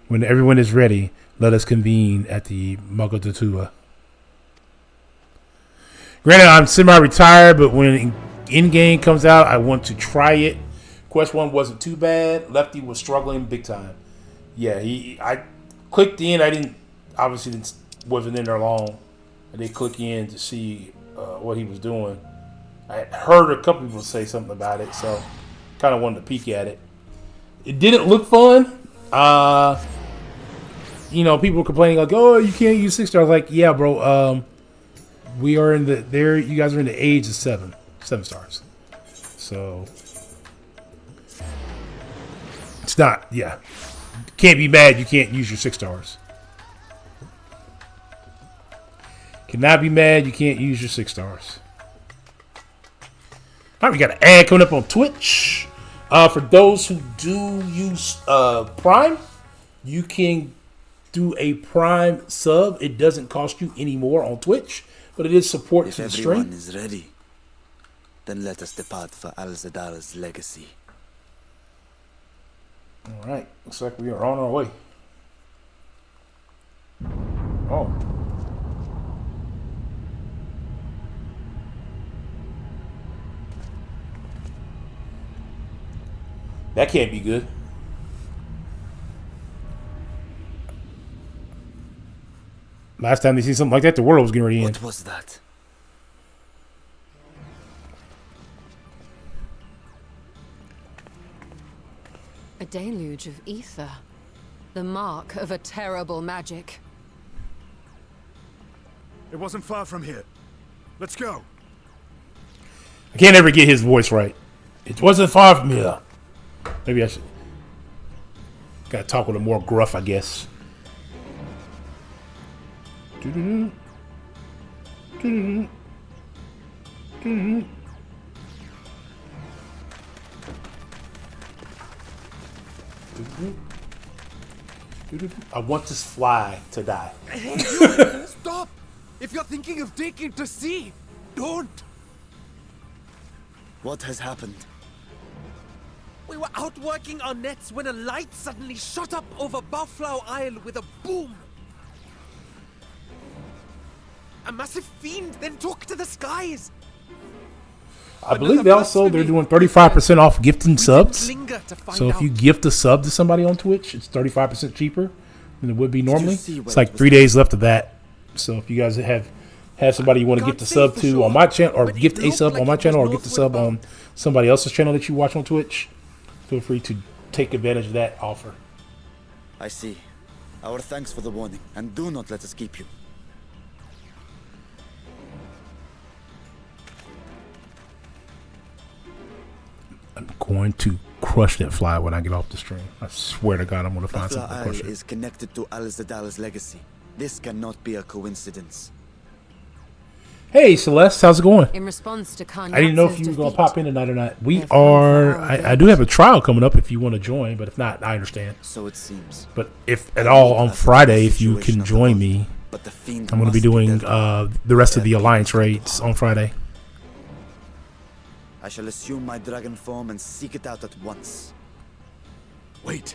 When everyone is ready, let us convene at the Mogadatua. Granted, I'm semi-retired, but when in-game comes out, I want to try it. Quest 1 wasn't too bad. Lefty was struggling big time. Yeah, I clicked in. I wasn't in there long. I did click in to see what he was doing. I heard a couple people say something about it, so kind of wanted to peek at it. It didn't look fun. People were complaining like, "Oh, you can't use 6 stars." Like, yeah, bro. We are in you guys are in the age of 7 stars. So it's not. Yeah, can't be mad. You can't use your 6 stars. Cannot be mad. You can't use your 6 stars. All right, we got an ad coming up on Twitch. For those who do use Prime, you can do a Prime sub. It doesn't cost you any more on Twitch, but it is support to the stream. If everyone is ready, then let us depart for Al-Zadal's legacy. All right, looks like we are on our way. Oh. That can't be good. Last time they see something like that, the world was getting ready to end. What was that? A deluge of ether. The mark of a terrible magic. It wasn't far from here. Let's go. I can't ever get his voice right. It wasn't far from here. Maybe I should. Gotta talk with a more gruff, I guess. I want this fly to die. Hey, you! Stop! If you're thinking of taking to sea, don't! What has happened? We were out working our nets when a light suddenly shot up over Buffalo Isle with a boom. A massive fiend then took to the skies. I believe they're doing 35% off gifting subs. So if you gift a sub to somebody on Twitch, it's 35% cheaper than it would be normally. It's like 3 days left of that. So if you guys have somebody you want to gift a sub to on my channel, or gift a sub on my channel, or gift a sub on somebody else's channel that you watch on Twitch, feel free to take advantage of that offer. I see. Our thanks for the warning, and do not let us keep you. I'm going to crush that fly when I get off the stream. I swear to God, I'm going to find something to crush it. is connected to Al-Zadal's legacy. This cannot be a coincidence. Hey, Celeste, how's it going? In response to Khan I didn't know if you were going to pop in tonight or not. We are. I do have a trial coming up if you want to join, but if not, I understand. So it seems. But if at all on Friday, if you can join me, I'm going to be doing the rest of the Alliance raids on Friday. I shall assume my dragon form and seek it out at once. Wait.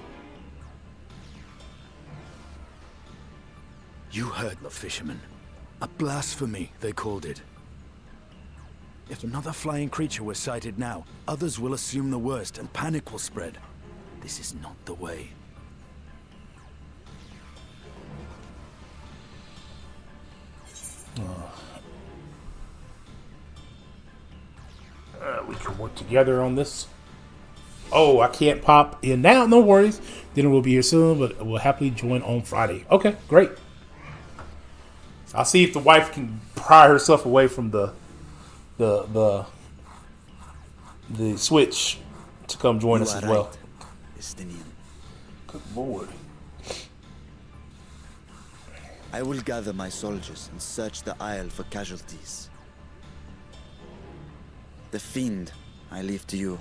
You heard the fisherman. A blasphemy, they called it. If another flying creature were sighted now, others will assume the worst and panic will spread. This is not the way. We can work together on this. Oh, I can't pop in now. No worries. Dinner will be here soon, but we'll happily join on Friday. Okay, great. I'll see if the wife can pry herself away from the Switch to come join us as well. Estinian. Good Lord. I will gather my soldiers and search the Isle for casualties. The Fiend, I leave to you.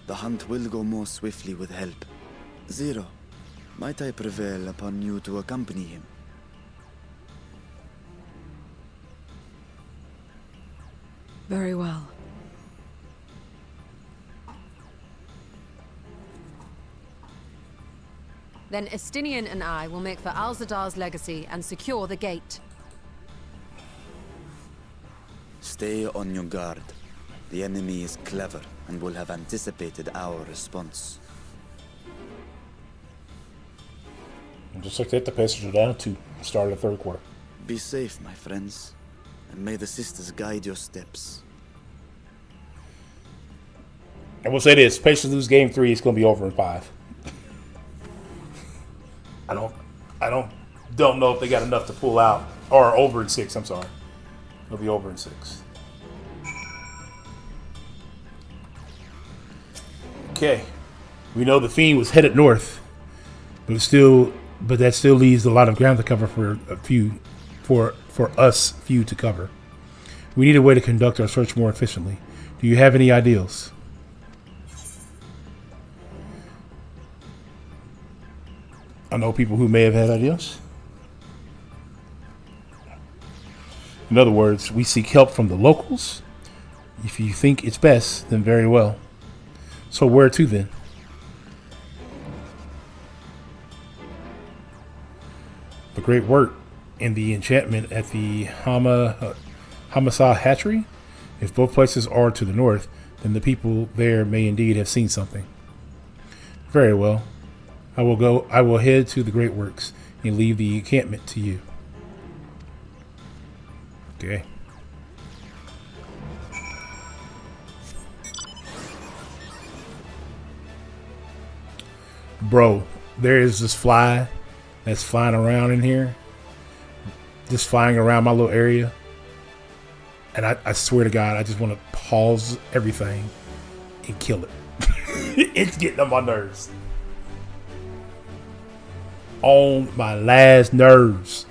The hunt will go more swiftly with help. Zero, might I prevail upon you to accompany him? Very well. Then Estinian and I will make for Al-Zadar's legacy and secure the gate. Stay on your guard. The enemy is clever and will have anticipated our response. And just like that, the passengers are down to start of the third quarter. Be safe, my friends, and may the sisters guide your steps. And we'll say this: Pacers lose game 3, it's going to be over in 5. I don't know if they got enough to pull out, or over in 6. I'm sorry, it'll be over in 6. Okay, we know the Fiend was headed north, but that still leaves a lot of ground to cover for us few to cover. We need a way to conduct our search more efficiently. Do you have any ideas? I know people who may have had ideas. In other words, we seek help from the locals. If you think it's best, then very well. So where to then? The great work and the enchantment at the Hamasa Hatchery. If both places are to the north, then the people there may indeed have seen something. Very well. I will head to the Great Works and leave the encampment to you. Okay. Bro, there is this fly that's flying around in here. Just flying around my little area. And I swear to God, I just want to pause everything and kill it. It's getting on my nerves. On my last nerves.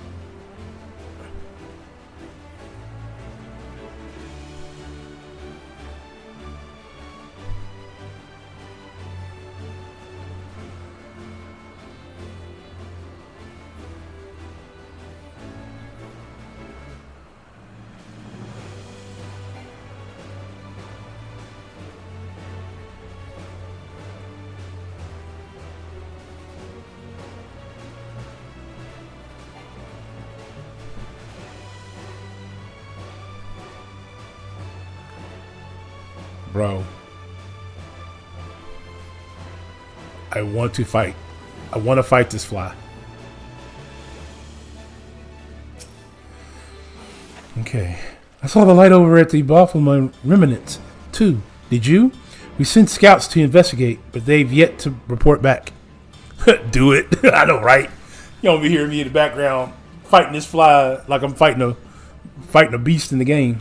Bro, I want to fight. I want to fight this fly. Okay. I saw the light over at the Buffalo Remnant, too. Did you? We sent scouts to investigate, but they've yet to report back. Do it. I know, right? You don't be hearing me in the background fighting this fly like I'm fighting a beast in the game.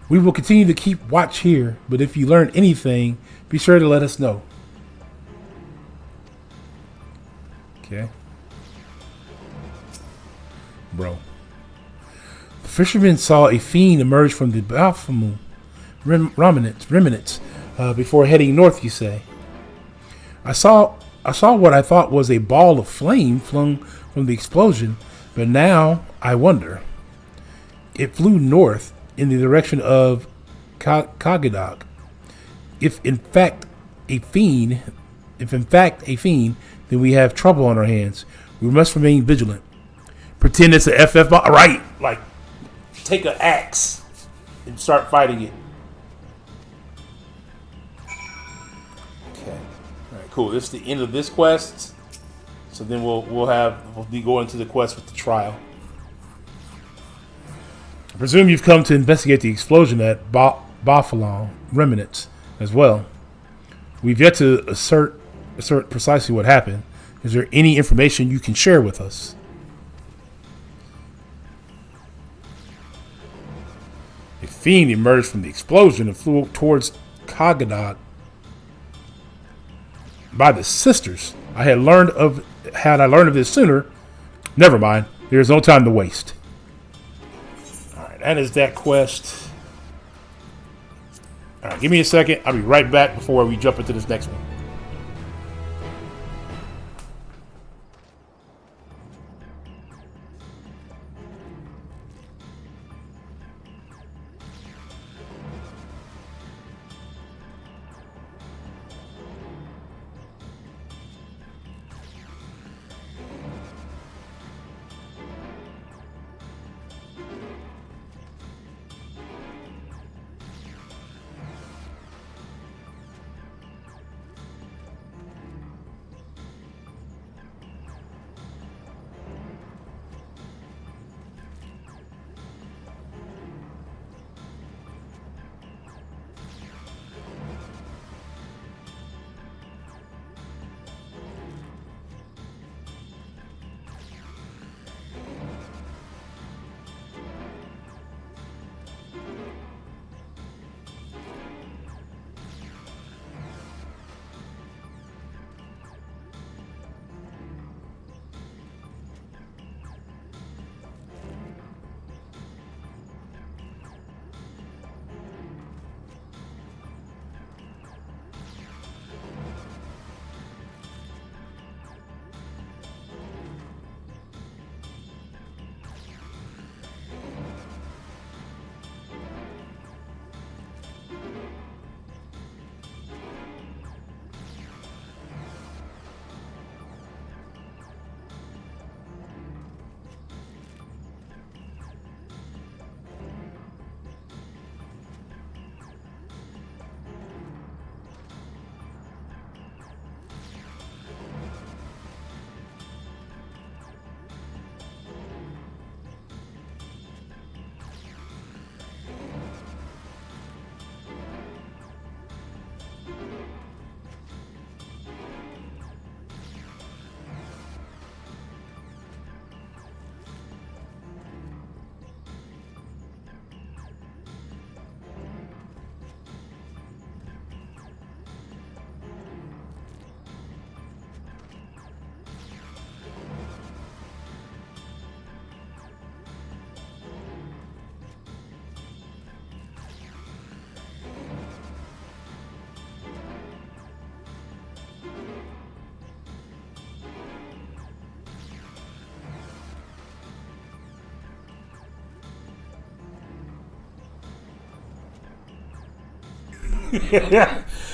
We will continue to keep watch here, but if you learn anything, be sure to let us know. Okay. Bro. The fisherman saw a fiend emerge from the Baphomet remnants before heading north, you say. I saw what I thought was a ball of flame flung from the explosion, but now I wonder. It flew north in the direction of Kagadok. If in fact a fiend, then we have trouble on our hands. We must remain vigilant. Pretend it's a FF bomb. Right, like take an axe and start fighting it. Okay, all right, cool. This is the end of this quest. So then we'll be going to the quest with the trial. I presume you've come to investigate the explosion at Buffalo remnants as well. We've yet to assert precisely what happened. Is there any information you can share with us? A fiend emerged from the explosion and flew towards Kagadok by the sisters. Had I learned of this sooner, never mind. There is no time to waste. Alright, that is that quest. Alright, give me a second. I'll be right back before we jump into this next one.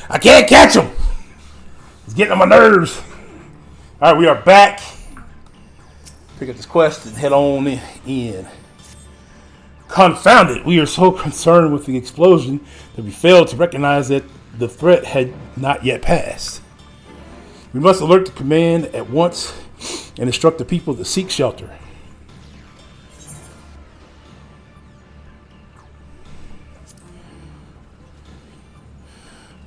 I can't catch him. It's getting on my nerves. All right, we are back. Pick up this quest and head on in. Confound it. We are so concerned with the explosion that we failed to recognize that the threat had not yet passed. We must alert the command at once and instruct the people to seek shelter.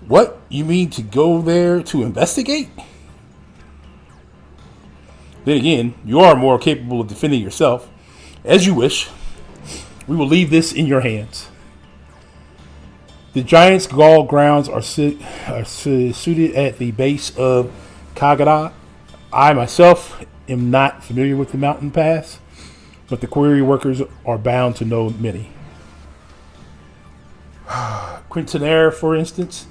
What? You mean to go there to investigate? Then again, you are more capable of defending yourself. As you wish. We will leave this in your hands. The Giants' Gall grounds are suited at the base of Kagada. I myself am not familiar with the mountain pass, but the quarry workers are bound to know many. Quintanere, for instance,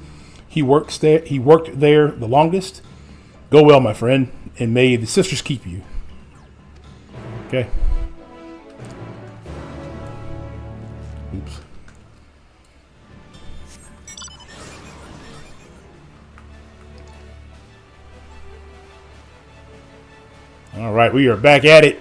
he worked there the longest. Go well, my friend, and may the sisters keep you. Okay. Oops. All right, we are back at it.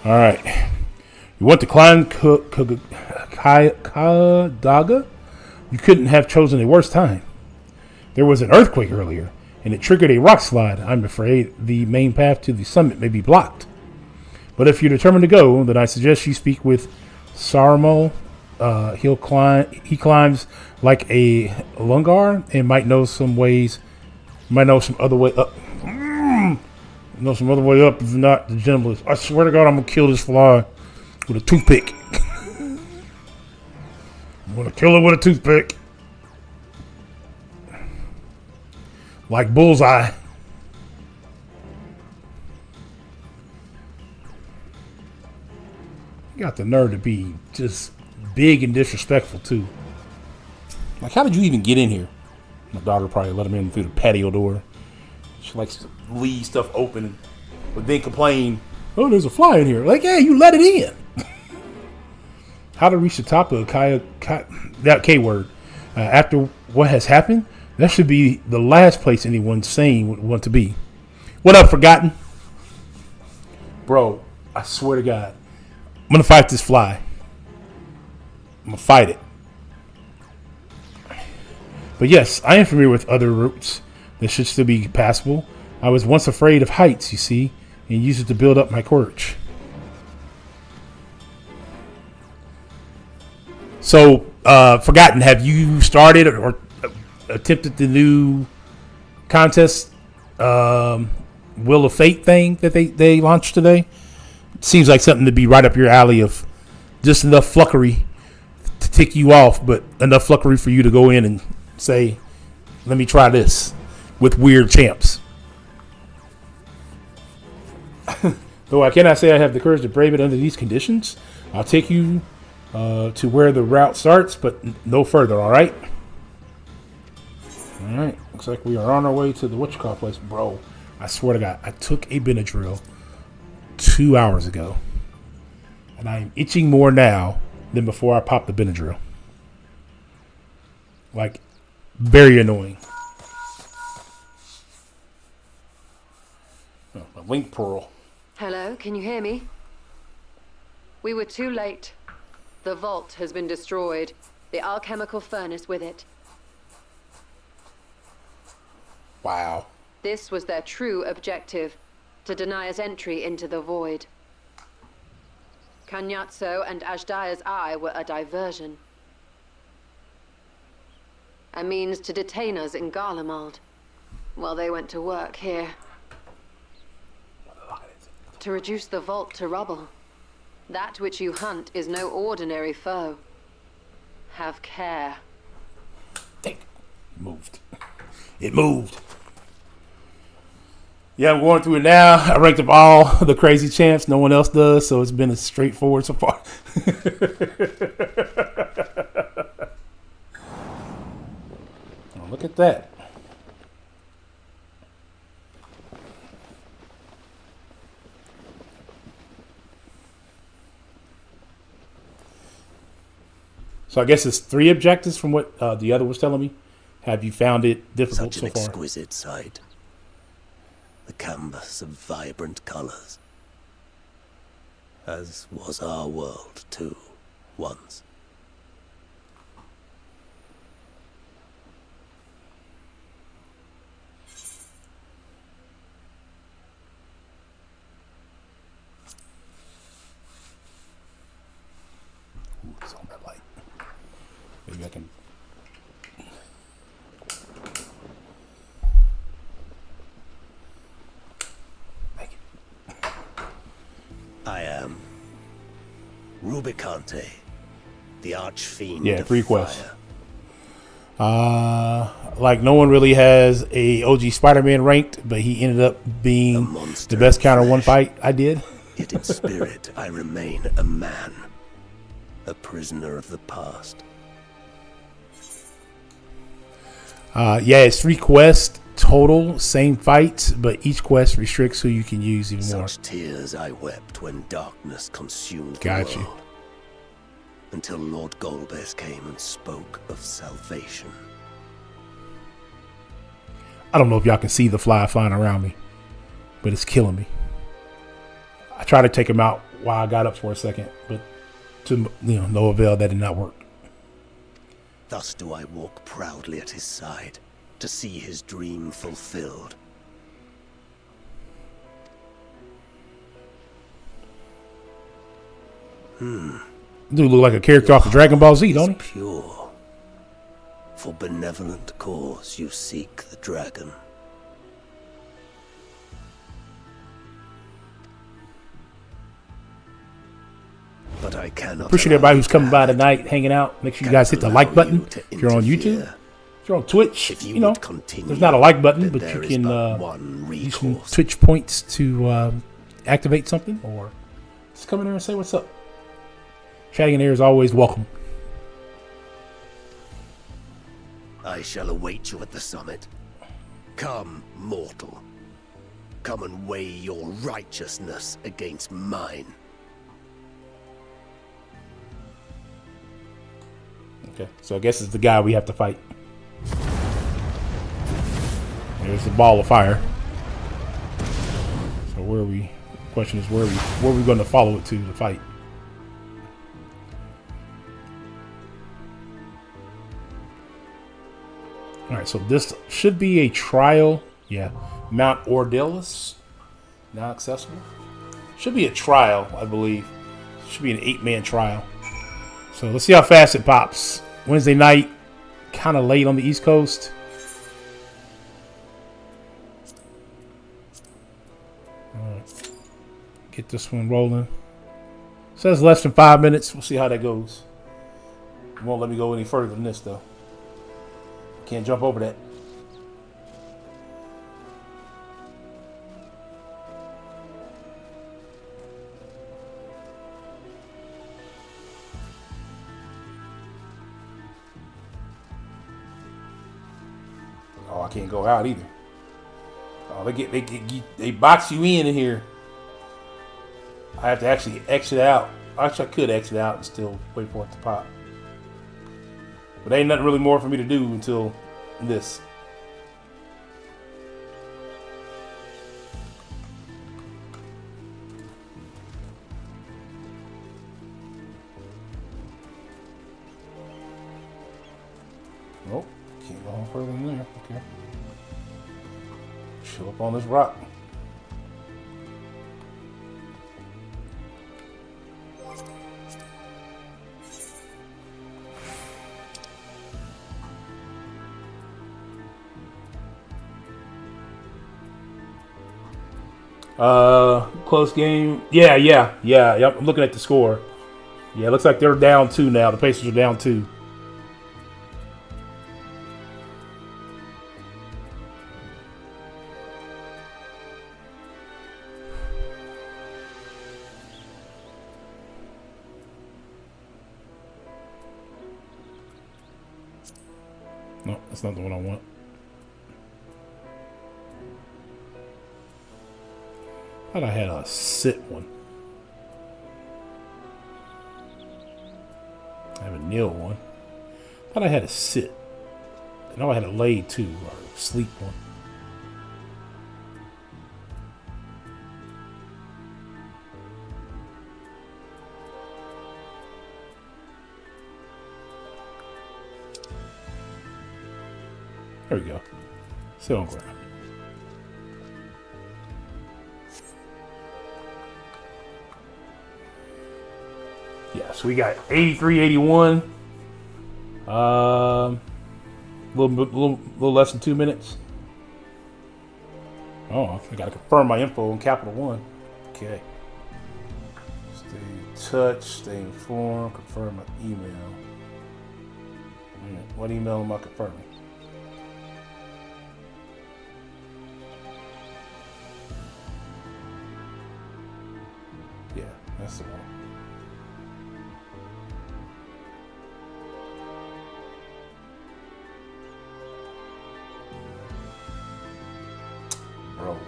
All right. You want to climb Kadaga? You couldn't have chosen a worse time. There was an earthquake earlier, and it triggered a rock slide. I'm afraid the main path to the summit may be blocked. But if you're determined to go, then I suggest you speak with Sarmo. He climbs like a Lungar and might know some other way up. Know some other way up if not the gentlest. I swear to God, I'm gonna kill this fly with a toothpick. I'm gonna kill it with a toothpick. Like Bullseye. You got the nerve to be just big and disrespectful too. Like, how did you even get in here? My daughter probably let him in through the patio door. She likes to leave stuff open, but then complain, oh, there's a fly in here. Like, hey, you let it in. How to reach the top of that K word. After what has happened, that should be the last place anyone sane would want to be. What up, Forgotten? Bro, I swear to God, I'm going to fight this fly. I'm going to fight it. But yes, I am familiar with other routes that should still be passable. I was once afraid of heights, you see, and used it to build up my courage. So, Forgotten, have you started or attempted the new contest, Wheel of Fate thing that they launched today? It seems like something to be right up your alley of just enough fluffery to tick you off, but enough fluffery for you to go in and say, let me try this. With weird champs. Though I cannot say I have the courage to brave it under these conditions, I'll take you to where the route starts, but no further, alright? Alright, looks like we are on our way to the whatchamacallit place. Bro, I swear to God, I took a Benadryl 2 hours ago. And I am itching more now than before I popped the Benadryl. Like, very annoying. A link pearl. Hello, can you hear me? We were too late. The vault has been destroyed. The alchemical furnace with it. Wow. This was their true objective, to deny us entry into the void. Kanyatso and Ajdaya's eye were a diversion. A means to detain us in Garlemald, while they went to work here. To reduce the vault to rubble. That which you hunt is no ordinary foe. Have care. It moved. It moved. Yeah, I'm going through it now. I ranked up all the crazy champs. No one else does, so it's been as straightforward so far. Oh, look at that. So I guess it's 3 objectives from what the other was telling me. Have you found it difficult so far? Such an exquisite sight. The canvas of vibrant colors. As was our world, too, once. Maybe I can. I am Rubicante, the Archfiend. Yeah, of 3 quests. fire. Like no one really has a OG Spider-Man ranked, but he ended up being the best counter one fight I did. Yet in spirit, I remain a man, a prisoner of the past. Yeah, it's 3 quests total, same fights, but each quest restricts who you can use even more. Such tears I wept when darkness consumed Got the you. world, until Lord Golbez came and spoke of salvation. I don't know if y'all can see the fly flying around me, but it's killing me. I tried to take him out while I got up for a second, but to no avail. That did not work. Thus do I walk proudly at his side, to see his dream fulfilled. Dude look like a character off of Dragon Ball Z, don't he? Pure. For benevolent cause you seek the dragon. But I cannot. Appreciate everybody who's coming by tonight, hanging out. Make sure you guys hit the like button if you're on YouTube. If you're on Twitch, there's not a like button, but you can use some Twitch points to activate something, or just come in there and say what's up. Chatting in there is always welcome. I shall await you at the summit. Come, mortal. Come and weigh your righteousness against mine. Okay, so I guess it's the guy we have to fight. There's the ball of fire. So where are we? The question is where are we going to follow it to fight? All right, so this should be a trial. Yeah, Mount Ordelis, now accessible. Should be a trial, I believe. Should be an 8-man trial. So let's see how fast it pops. Wednesday night, kind of late on the East Coast. All right. Get this one rolling. Says less than 5 minutes. We'll see how that goes. It won't let me go any further than this, though. Can't jump over that. Oh, I can't go out either. Oh, they box you in here. I have to actually exit out. Actually, I could exit out and still wait for it to pop. But ain't nothing really more for me to do until this. Nope, can't go on further than there. Okay. Chill up on this rock. Close game. Yeah. Yep, I'm looking at the score. Yeah, it looks like they're down 2 now. The Pacers are down 2. No, that's not the one I want. I thought I had a sit one. I have a kneel one. I thought I had a sit. I know I had a lay too, or a sleep one. There we go. Sit on ground. Yeah, so we got 83, 81. Little less than 2 minutes. Oh, I gotta confirm my info on Capital One. Okay. Stay in touch, stay informed, confirm my email. What email am I confirming? Yeah, that's the one. Bro.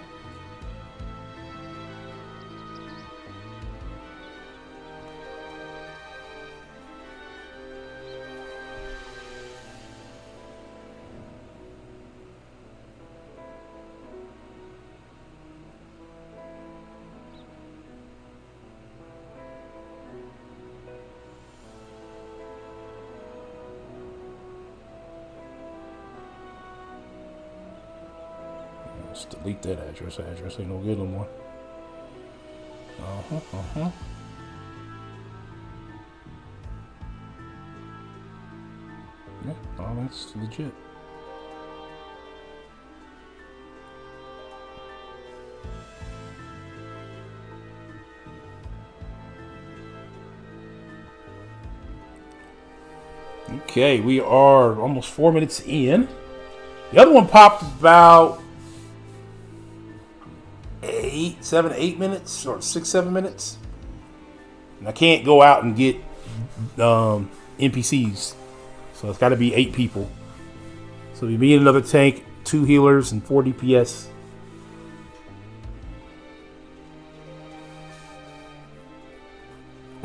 Let's delete that address. That address ain't no good no more. Yeah, oh, that's legit. Okay, we are almost 4 minutes in. The other one popped about 8 minutes or 6-7 minutes. And I can't go out and get NPCs, so it's got to be 8 people. So we need another tank, 2 healers, and 4 DPS.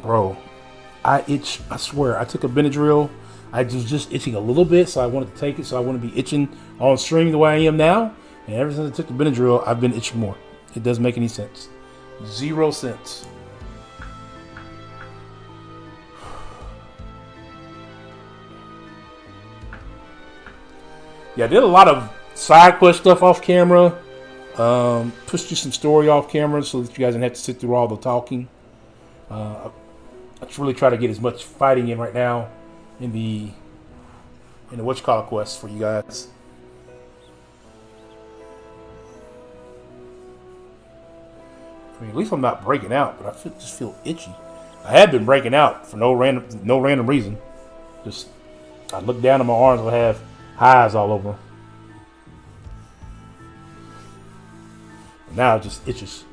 Bro, I itch. I swear, I took a Benadryl. I was just itching a little bit, so I wanted to take it. So I want to be itching on stream the way I am now. And ever since I took the Benadryl, I've been itching more. It doesn't make any sense. 0 cents. Yeah, I did a lot of side quest stuff off camera. Pushed you some story off camera so that you guys didn't have to sit through all the talking. I just really try to get as much fighting in right now in the whatchamacallit quest for you guys. I mean, at least I'm not breaking out, but I just feel itchy. I have been breaking out for no random reason. Just I look down at my arms, I have hives all over them. Now it just itches.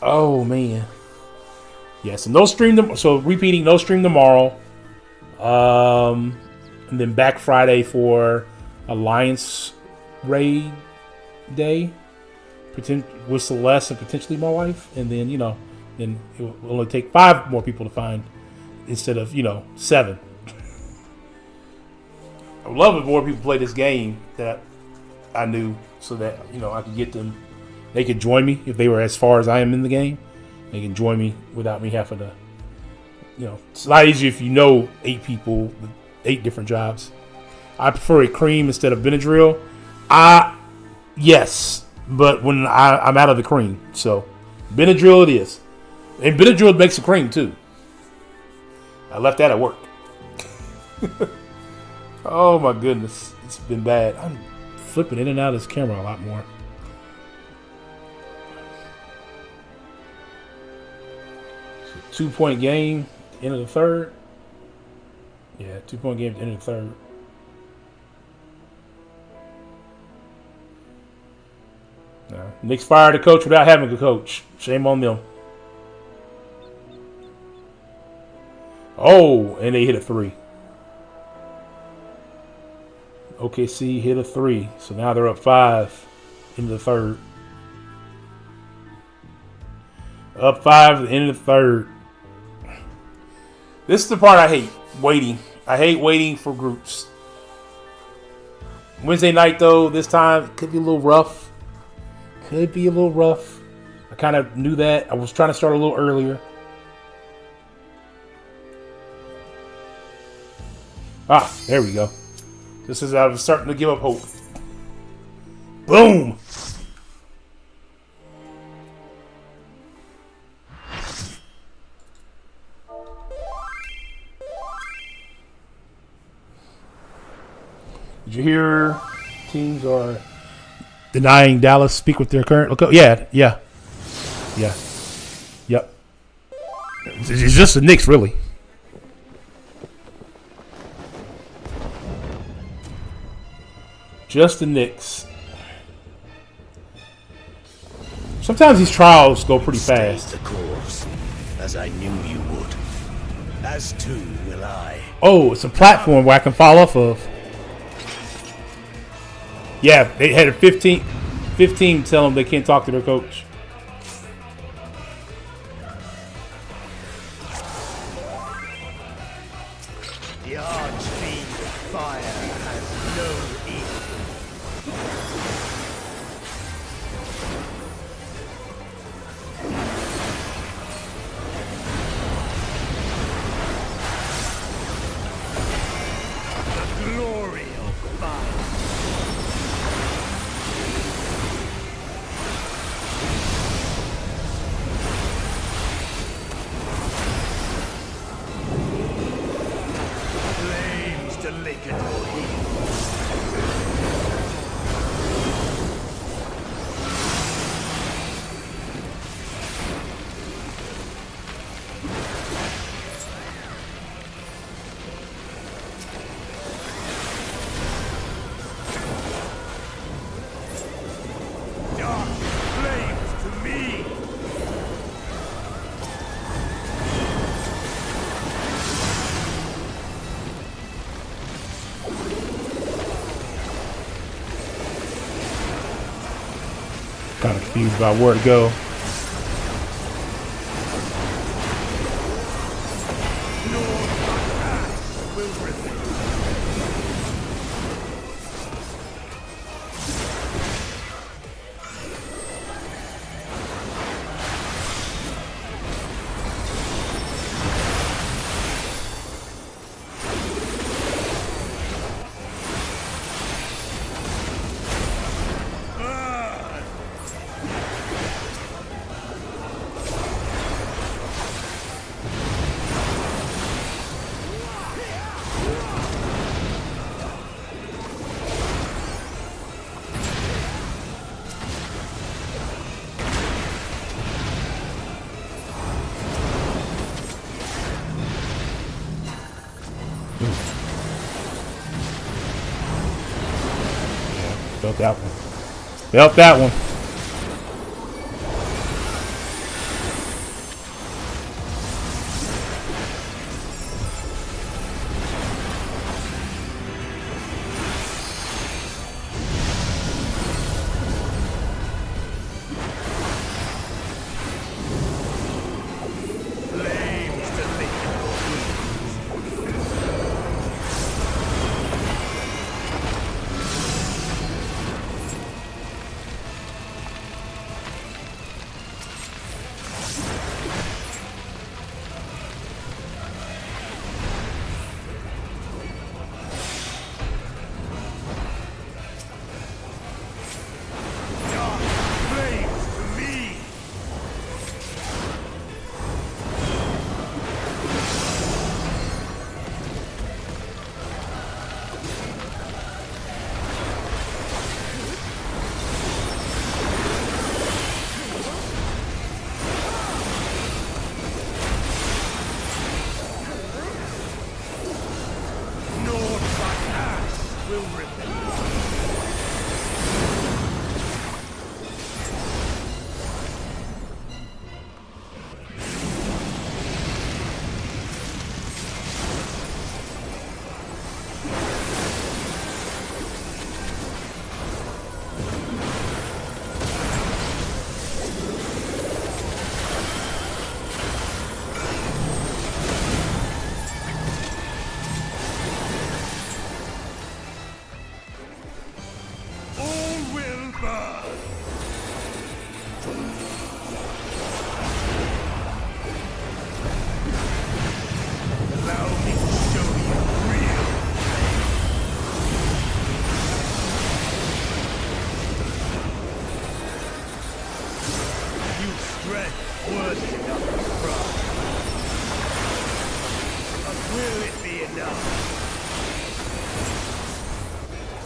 Oh man. Yeah, so no stream. So repeating, no stream tomorrow. And then back Friday for Alliance Raid Day. With Celeste and potentially my wife, and then then it will only take 5 more people to find instead of 7. I would love if more people play this game that I knew, so that I could get them. They could join me if they were as far as I am in the game. They can join me without me having to. It's a lot easier if 8 people with 8 different jobs. I prefer a cream instead of Benadryl. Yes. But when I'm out of the cream, so Benadryl it is, and Benadryl makes a cream too. I left that at work. Oh my goodness, it's been bad. I'm flipping in and out of this camera a lot more. So 2-point game, end of the third. Yeah, 2-point game, end of the third. No. Knicks fired a coach without having a coach. Shame on them. Oh, and they hit a 3. OKC hit a 3. So now they're up 5 into the third. Up 5 at the end of the third. This is the part I hate. Waiting. I hate waiting for groups. Wednesday night, though, this time, it could be a little rough. Could be a little rough. I kind of knew that. I was trying to start a little earlier. There we go. This is I was starting to give up hope. Boom! Did you hear teams are denying Dallas speak with their current local? Yeah. Yep. It's just the Knicks, really. Just the Knicks. Sometimes these trials go pretty fast. The course, as I knew you would. As too will I. Oh, it's a platform where I can fall off of. Yeah, they had a 15 tell them they can't talk to their coach. The archfiend of fire has no equal. The glory of fire. Flames to lick at your heels. Dark flames to me. Kind of confused about where to go. Felt that one. Felt that one.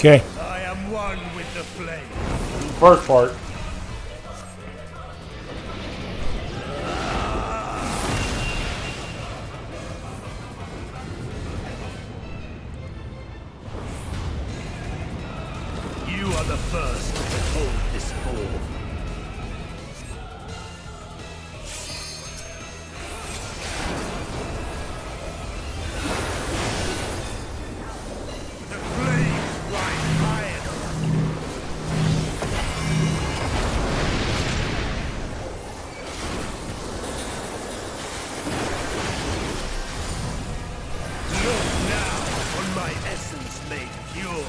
Okay. I am one with the flame. First part. You are the first to behold this form. The flames rise higher. Look now on my essence made pure.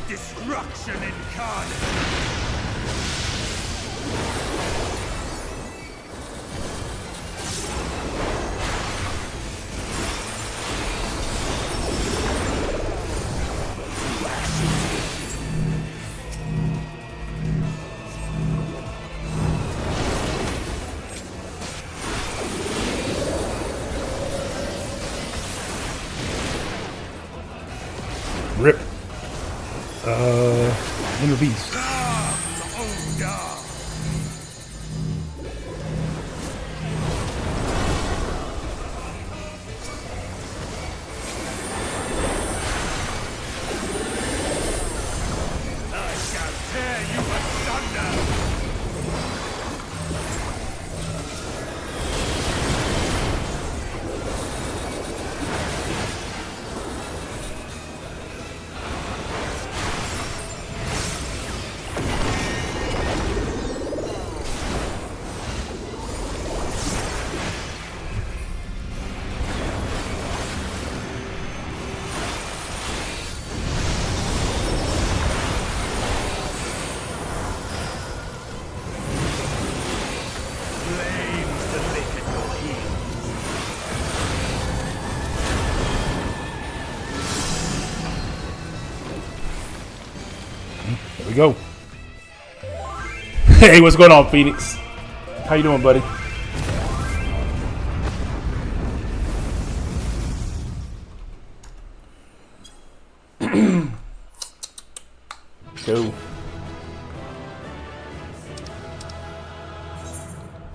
Destruction incarnate. Rip. Inner Beast. I shall tear you asunder. Flames to lick at your heels. There we go. Hey, what's going on, Phoenix? How you doing, buddy? Cool.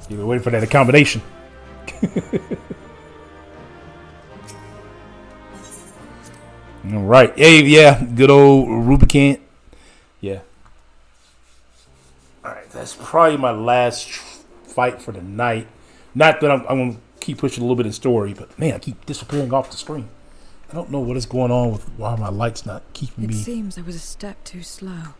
You were waiting for that accommodation. All right. Hey, yeah, good old Rubicant. Yeah. All right, that's probably my last fight for the night. Not that I'm going to keep pushing a little bit in story, but man, I keep disappearing off the screen. I don't know what is going on with why my light's not keeping me. It seems I was a step too slow.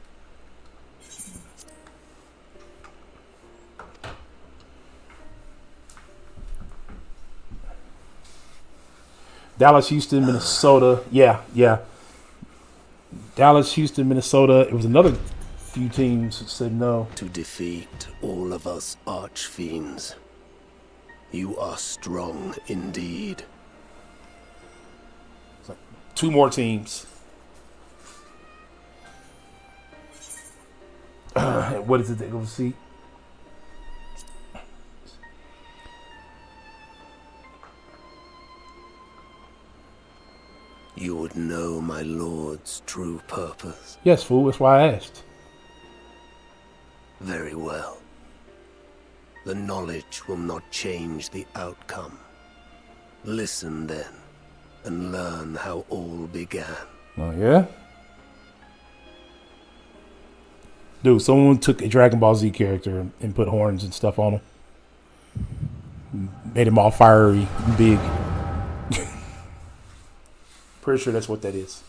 Dallas, Houston, Minnesota. Yeah. Dallas, Houston, Minnesota. It was another few teams that said no. To defeat all of us archfiends. You are strong indeed. It's like 2 more teams. What is it they're going to see? You would know my lord's true purpose. Yes, fool. That's why I asked. Very well. The knowledge will not change the outcome. Listen then, and learn how all began. Oh, yeah? Dude, someone took a Dragon Ball Z character and put horns and stuff on him. Made him all fiery and big. Pretty sure that's what that is.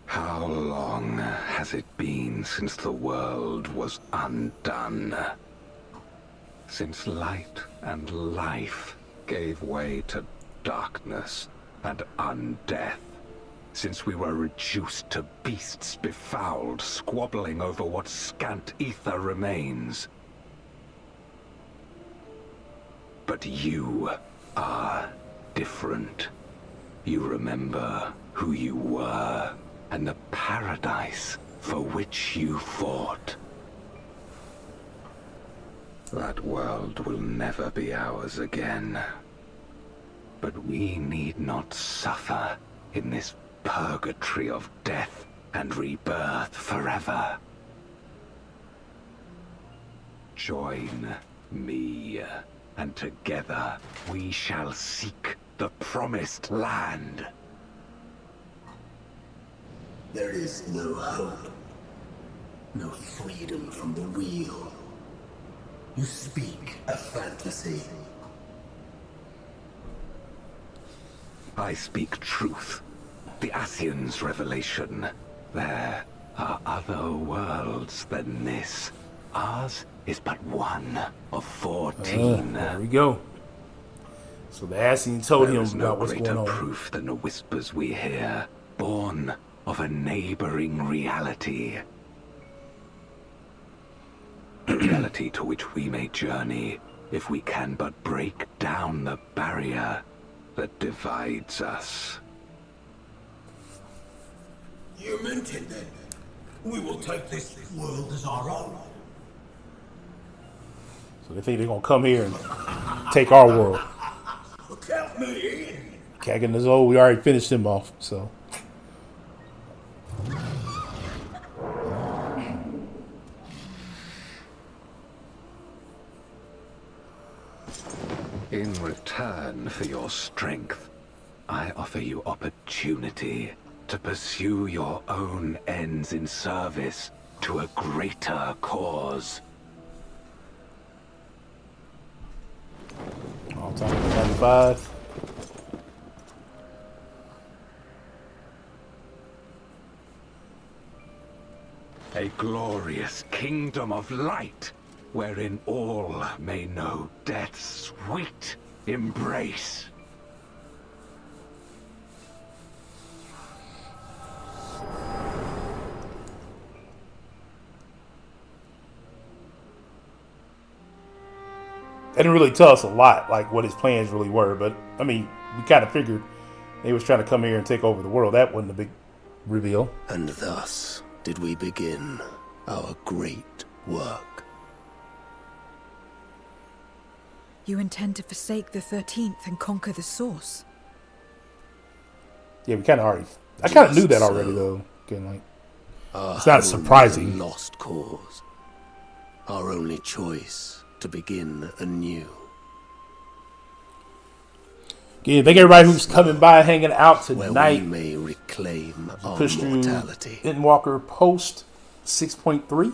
How long has it been since the world was undone? Since light and life gave way to darkness and undeath. Since we were reduced to beasts befouled, squabbling over what scant ether remains. But you are different. You remember who you were and the paradise for which you fought. That world will never be ours again. But we need not suffer in this purgatory of death and rebirth forever. Join me, and together we shall seek the promised land. There is no hope. No freedom from the wheel. You speak a fantasy. I speak truth. The Ascian's revelation. There are other worlds than this. Ours is but one of 14. There we go. So the Ascian told him about what's going on. There is no greater proof than the whispers we hear, born of a neighboring reality. A reality to which we may journey if we can but break down the barrier that divides us. You meant it then. We will take this world as our own. So they think they're gonna come here and take our world. Count me in. Kagan is old. We already finished him off. So. In return for your strength, I offer you opportunity to pursue your own ends in service to a greater cause. All time 95. A glorious kingdom of light, wherein all may know death's sweet embrace. They didn't really tell us a lot, like what his plans really were, but I mean, we kind of figured they was trying to come here and take over the world. That wasn't a big reveal. And thus did we begin our great work. You intend to forsake the 13th and conquer the Source? Yeah, we kind of already. I kind of knew that already, though. Again, like, it's not surprising. Lost cause. Our only choice to begin anew. Yeah, thank everybody who's coming by, hanging out tonight. Where we may reclaim our mortality. Endwalker post 6.3.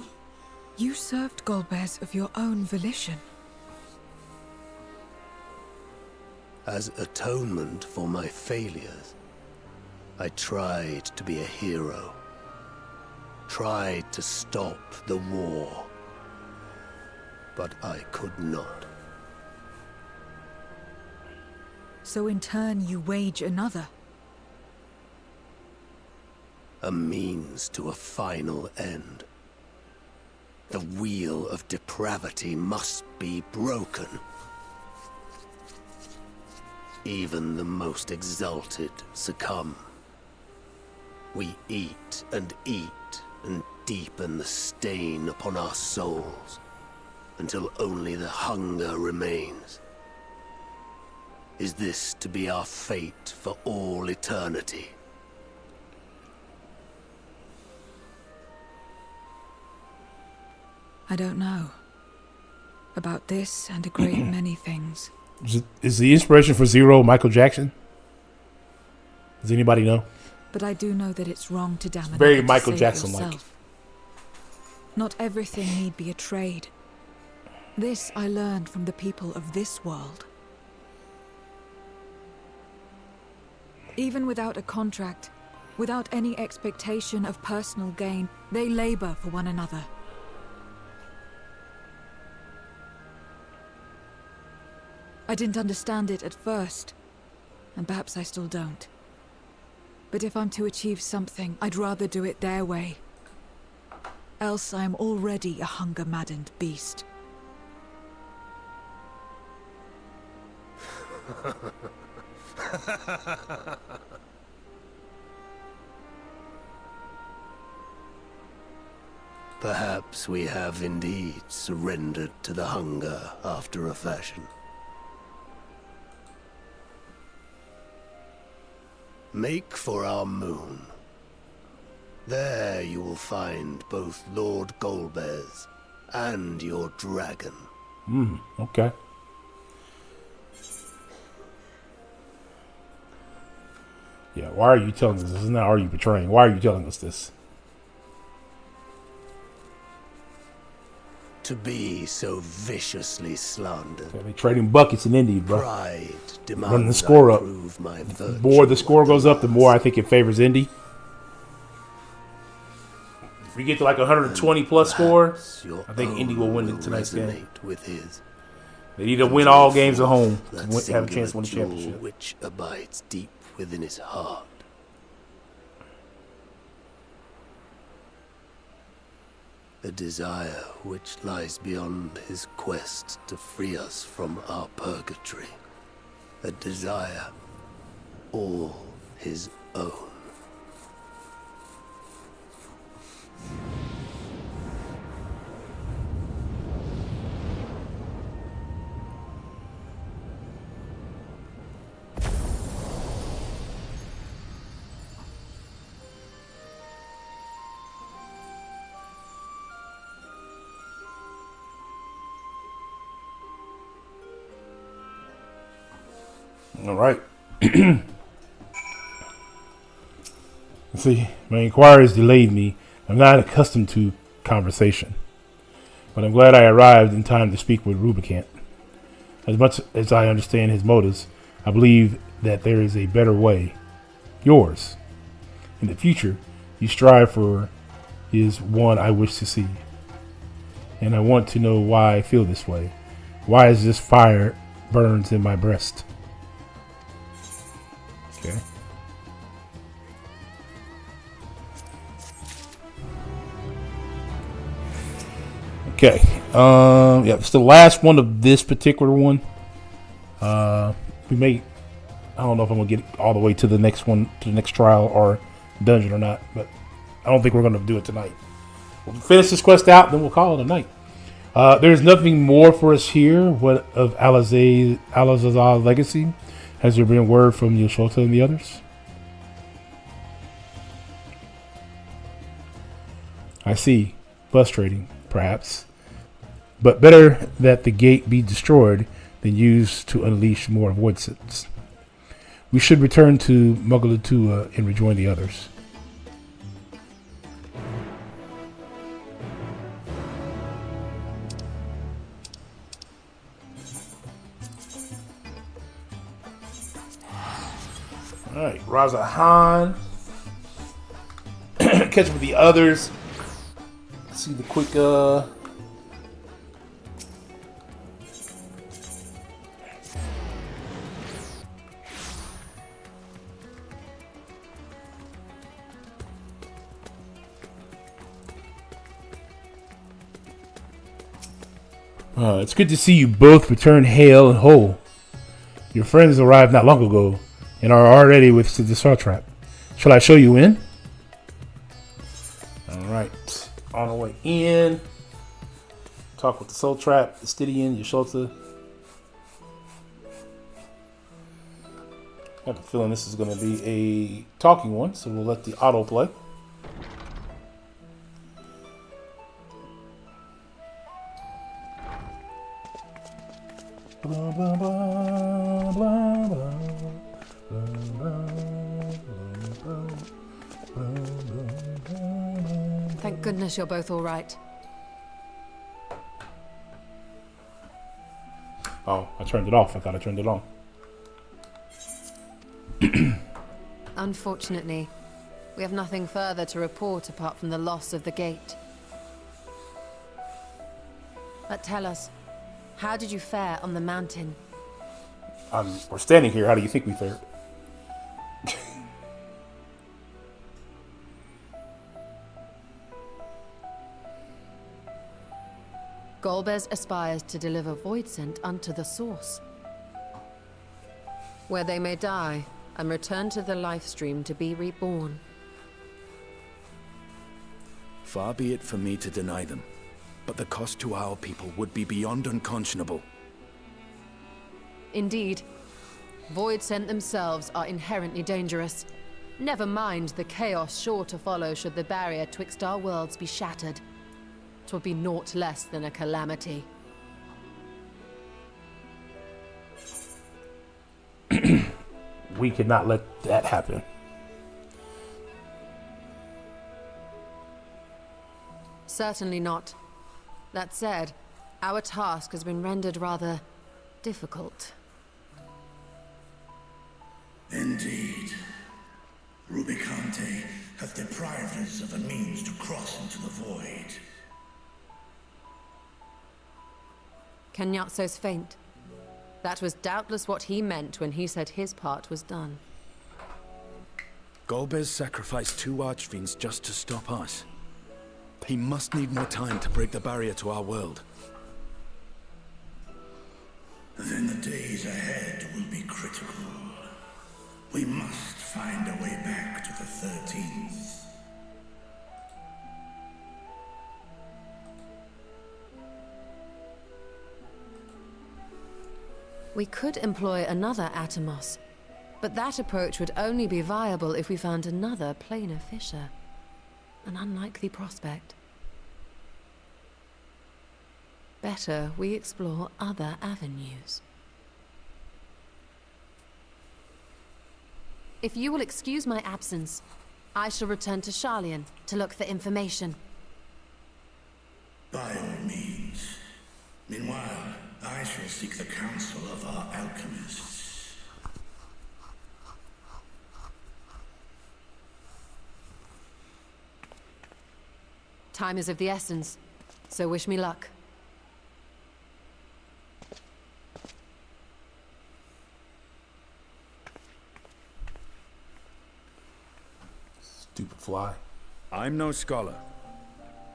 You served Golbez of your own volition. As atonement for my failures, I tried to be a hero. Tried to stop the war. But I could not. So in turn you wage another? A means to a final end. The wheel of depravity must be broken. Even the most exalted succumb. We eat and deepen the stain upon our souls, until only the hunger remains. Is this to be our fate for all eternity? I don't know. About this and a great many things. Is the inspiration for Zero Michael Jackson? Does anybody know? But I do know that it's wrong to damn very another Michael to save Jackson-like. yourself. Not everything need be a trade. This I learned from the people of this world. Even without a contract, without any expectation of personal gain, they labor for one another. I didn't understand it at first, and perhaps I still don't. But if I'm to achieve something, I'd rather do it their way. Else I am already a hunger-maddened beast. Perhaps we have indeed surrendered to the hunger after a fashion. Make for our moon. There you will find both Lord Golbez and your dragon. Okay. Yeah, why are you telling us this? This is not, are you betraying? Why are you telling us this? To be so viciously slandered. Yeah, they trading buckets in Indy, bro. Pride demands running the score I up. prove my The more the score goes up, the more I think it favors Indy. If we get to like 120 plus score, I think Indy will win tonight's game. With his. They need to win all games at home to have a chance to win the Jewel championship. which abides deep within his heart. A desire which lies beyond his quest to free us from our purgatory. A desire all his own. All right. See, my inquiries delayed me. I'm not accustomed to conversation, but I'm glad I arrived in time to speak with Rubicant. As much as I understand his motives, I believe that there is a better way. Yours. In the future, you strive for is one I wish to see. And I want to know why I feel this way. Why is this fire burns in my breast? Okay. Okay. Yeah, it's the last one of this particular one. We may, I don't know if I'm gonna get all the way to the next one, to the next trial or dungeon or not, but I don't think we're gonna do it tonight. We'll finish this quest out, then we'll call it a night. There's nothing more for us here. What of Alazazar's legacy? Has there been word from Yashota and the others? I see. Frustrating, perhaps. But better that the gate be destroyed than used to unleash more voices. We should return to Mugalatua and rejoin the others. Alright, Raza Han. Catch up with the others. Let's see the quick it's good to see you both return hale and whole. Your friends arrived not long ago and are already with the Star Trap. Shall I show you in? Alright. On our way in. Talk with the Soul Trap, the Stydian, Yashota. I have a feeling this is going to be a talking one, so we'll let the auto play. Blah, blah, blah, blah, blah. Thank goodness you're both all right. Oh, I turned it off. I thought I turned it on. Unfortunately, we have nothing further to report apart from the loss of the gate. But tell us, how did you fare on the mountain? We're standing here. How do you think we fared? Golbez aspires to deliver Voidsent unto the source. where they may die and return to the life stream to be reborn. Far be it for me to deny them, but the cost to our people would be beyond unconscionable. Indeed. Void Sent themselves are inherently dangerous. Never mind the chaos sure to follow should the barrier twixt our worlds be shattered. 'Twould be naught less than a calamity. We could not let that happen. Certainly not. That said, our task has been rendered rather difficult. Indeed. Rubicante hath deprived us of a means to cross into the void. Kenyatso's faint. That was doubtless what he meant when he said his part was done. Golbez sacrificed 2 archfiends just to stop us. He must need more time to break the barrier to our world. Then the days ahead will be critical. We must find a way back to the 13th. We could employ another Atomos, but that approach would only be viable if we found another planar fissure. An unlikely prospect. Better we explore other avenues. If you will excuse my absence, I shall return to Sharlayan to look for information. By all means. Meanwhile, I shall seek the counsel of our alchemists. Time is of the essence, so wish me luck. Stupid fly. I'm no scholar.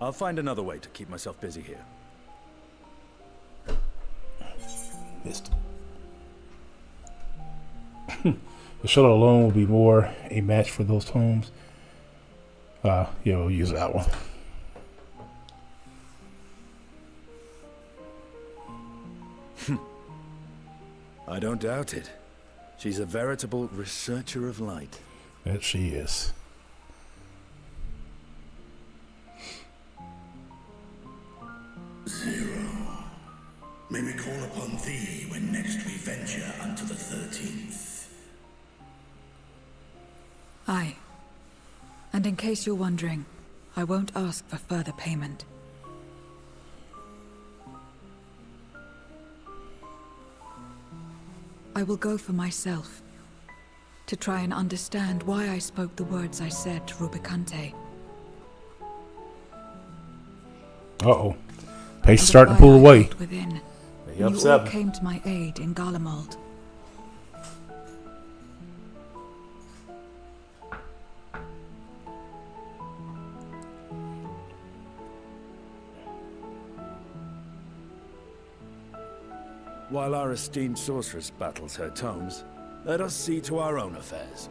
I'll find another way to keep myself busy here. Missed. The shuttle alone will be more a match for those tomes. Yeah, we'll use that one. I don't doubt it. She's a veritable researcher of light. That she is. Zero. May we call upon thee when next we venture unto the 13th. Aye. And in case you're wondering, I won't ask for further payment. I will go for myself, to try and understand why I spoke the words I said to Rubicante. Uh-oh. Pace starting to pull away. Within, You all upset me. came to my aid in Garlemald. While our esteemed sorceress battles her tomes, let us see to our own affairs.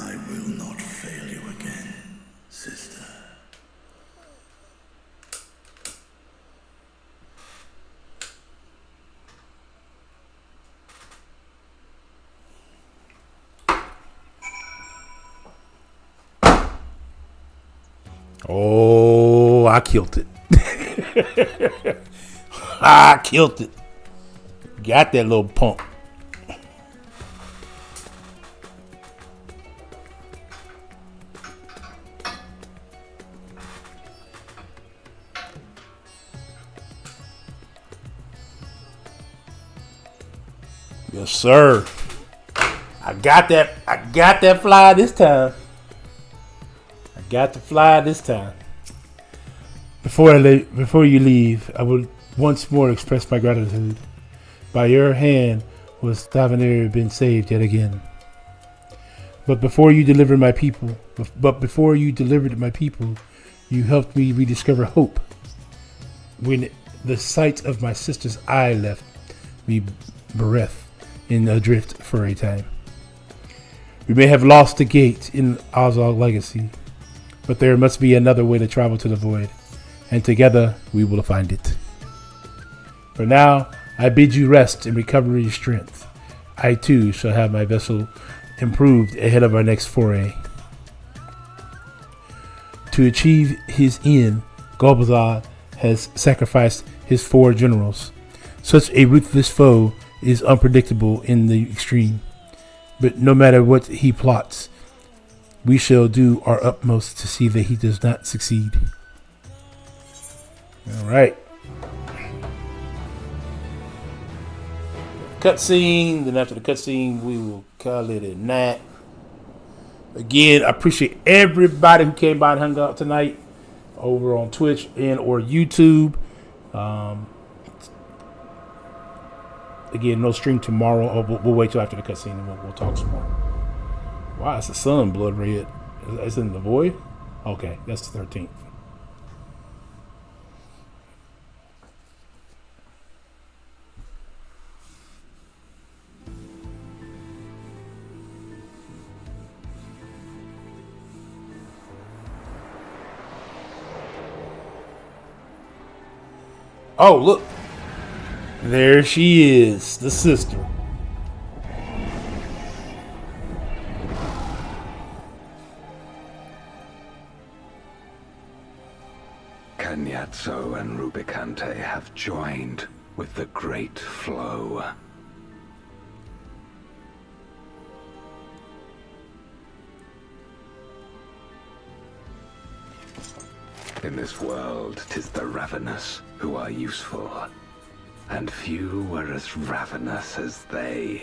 I will not fail you again, sister. Oh, I killed it. I killed it. Got that little punk. Yes, sir. I got that fly this time. I got the fly this time. Before you leave, I would once more express my gratitude. By your hand was Tavernier been saved yet again. But before you delivered my people, you helped me rediscover hope. When the sight of my sister's eye left me bereft and adrift for a time. We may have lost the gate in Ozog legacy, but there must be another way to travel to the void, and together we will find it. For now, I bid you rest and recover your strength. I too shall have my vessel improved ahead of our next foray. To achieve his end, Golbazar has sacrificed his 4 generals. Such a ruthless foe is unpredictable in the extreme. But no matter what he plots, we shall do our utmost to see that he does not succeed. All right. Cutscene. Then after the cutscene, we will call it a night. Again, I appreciate everybody who came by and hung out tonight over on Twitch and or YouTube. Again, no stream tomorrow. Oh, we'll wait till after the cutscene and we'll talk some more. Wow, it's the sun blood red. It's in the void? Okay, that's the 13th. Oh, look. There she is, the sister. Kanyatso and Rubicante have joined with the great flow. In this world, 'tis the ravenous who are useful, and few were as ravenous as they.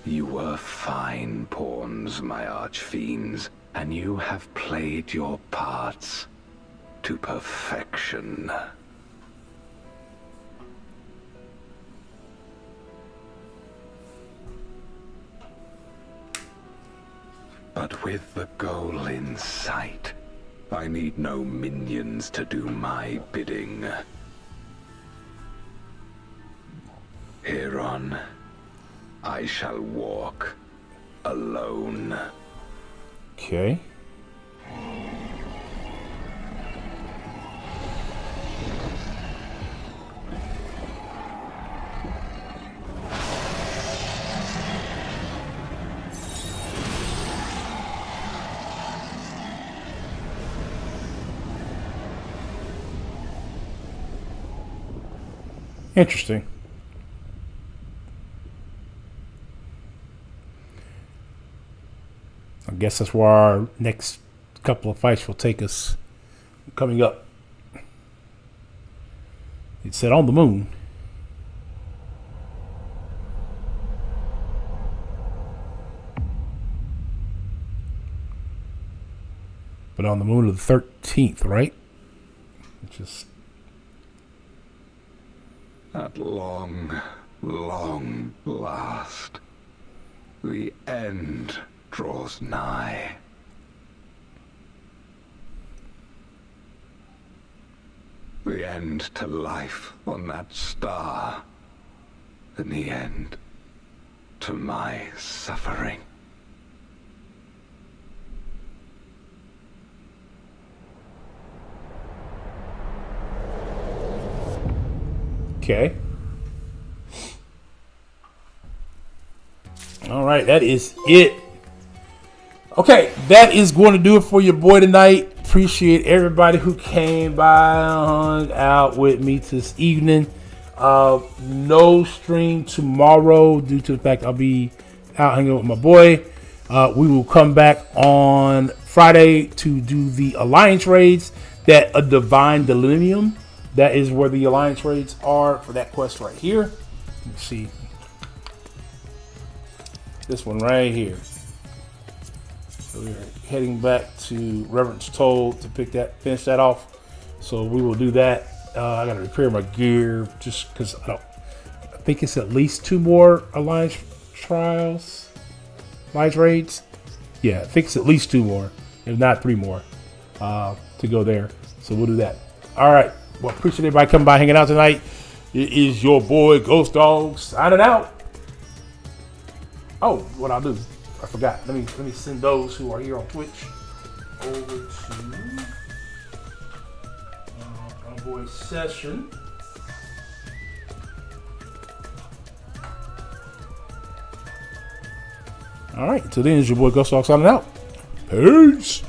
You were fine pawns, my archfiends, and you have played your parts to perfection. But with the goal in sight, I need no minions to do my bidding. Hereon, I shall walk alone. Okay. Interesting. I guess that's where our next couple of fights will take us coming up. It said on the moon. But on the moon of the 13th, right? Which is... At long, long last, the end draws nigh. The end to life on that star, and the end to my suffering. Okay. All right, that is it. Okay, that is going to do it for your boy tonight. Appreciate everybody who came by and hung out with me this evening. No stream tomorrow due to the fact I'll be out hanging with my boy. We will come back on Friday to do the Alliance raids. That a Divine Delirium. That is where the Alliance raids are for that quest right here. Let's see. This one right here. So we're heading back to Reverence Toll to finish that off. So we will do that. I gotta repair my gear just because I think it's at least 2 more Alliance trials, light raids. Yeah, I think it's at least 2 more, if not 3 more, to go there. So we'll do that. All right. Well, appreciate everybody coming by, hanging out tonight. It is your boy Ghost Dog signing out. Oh, what I'll do, I forgot. Let me send those who are here on Twitch over to our boy Session. All right, until then, it's your boy Ghost Dog signing out. Peace.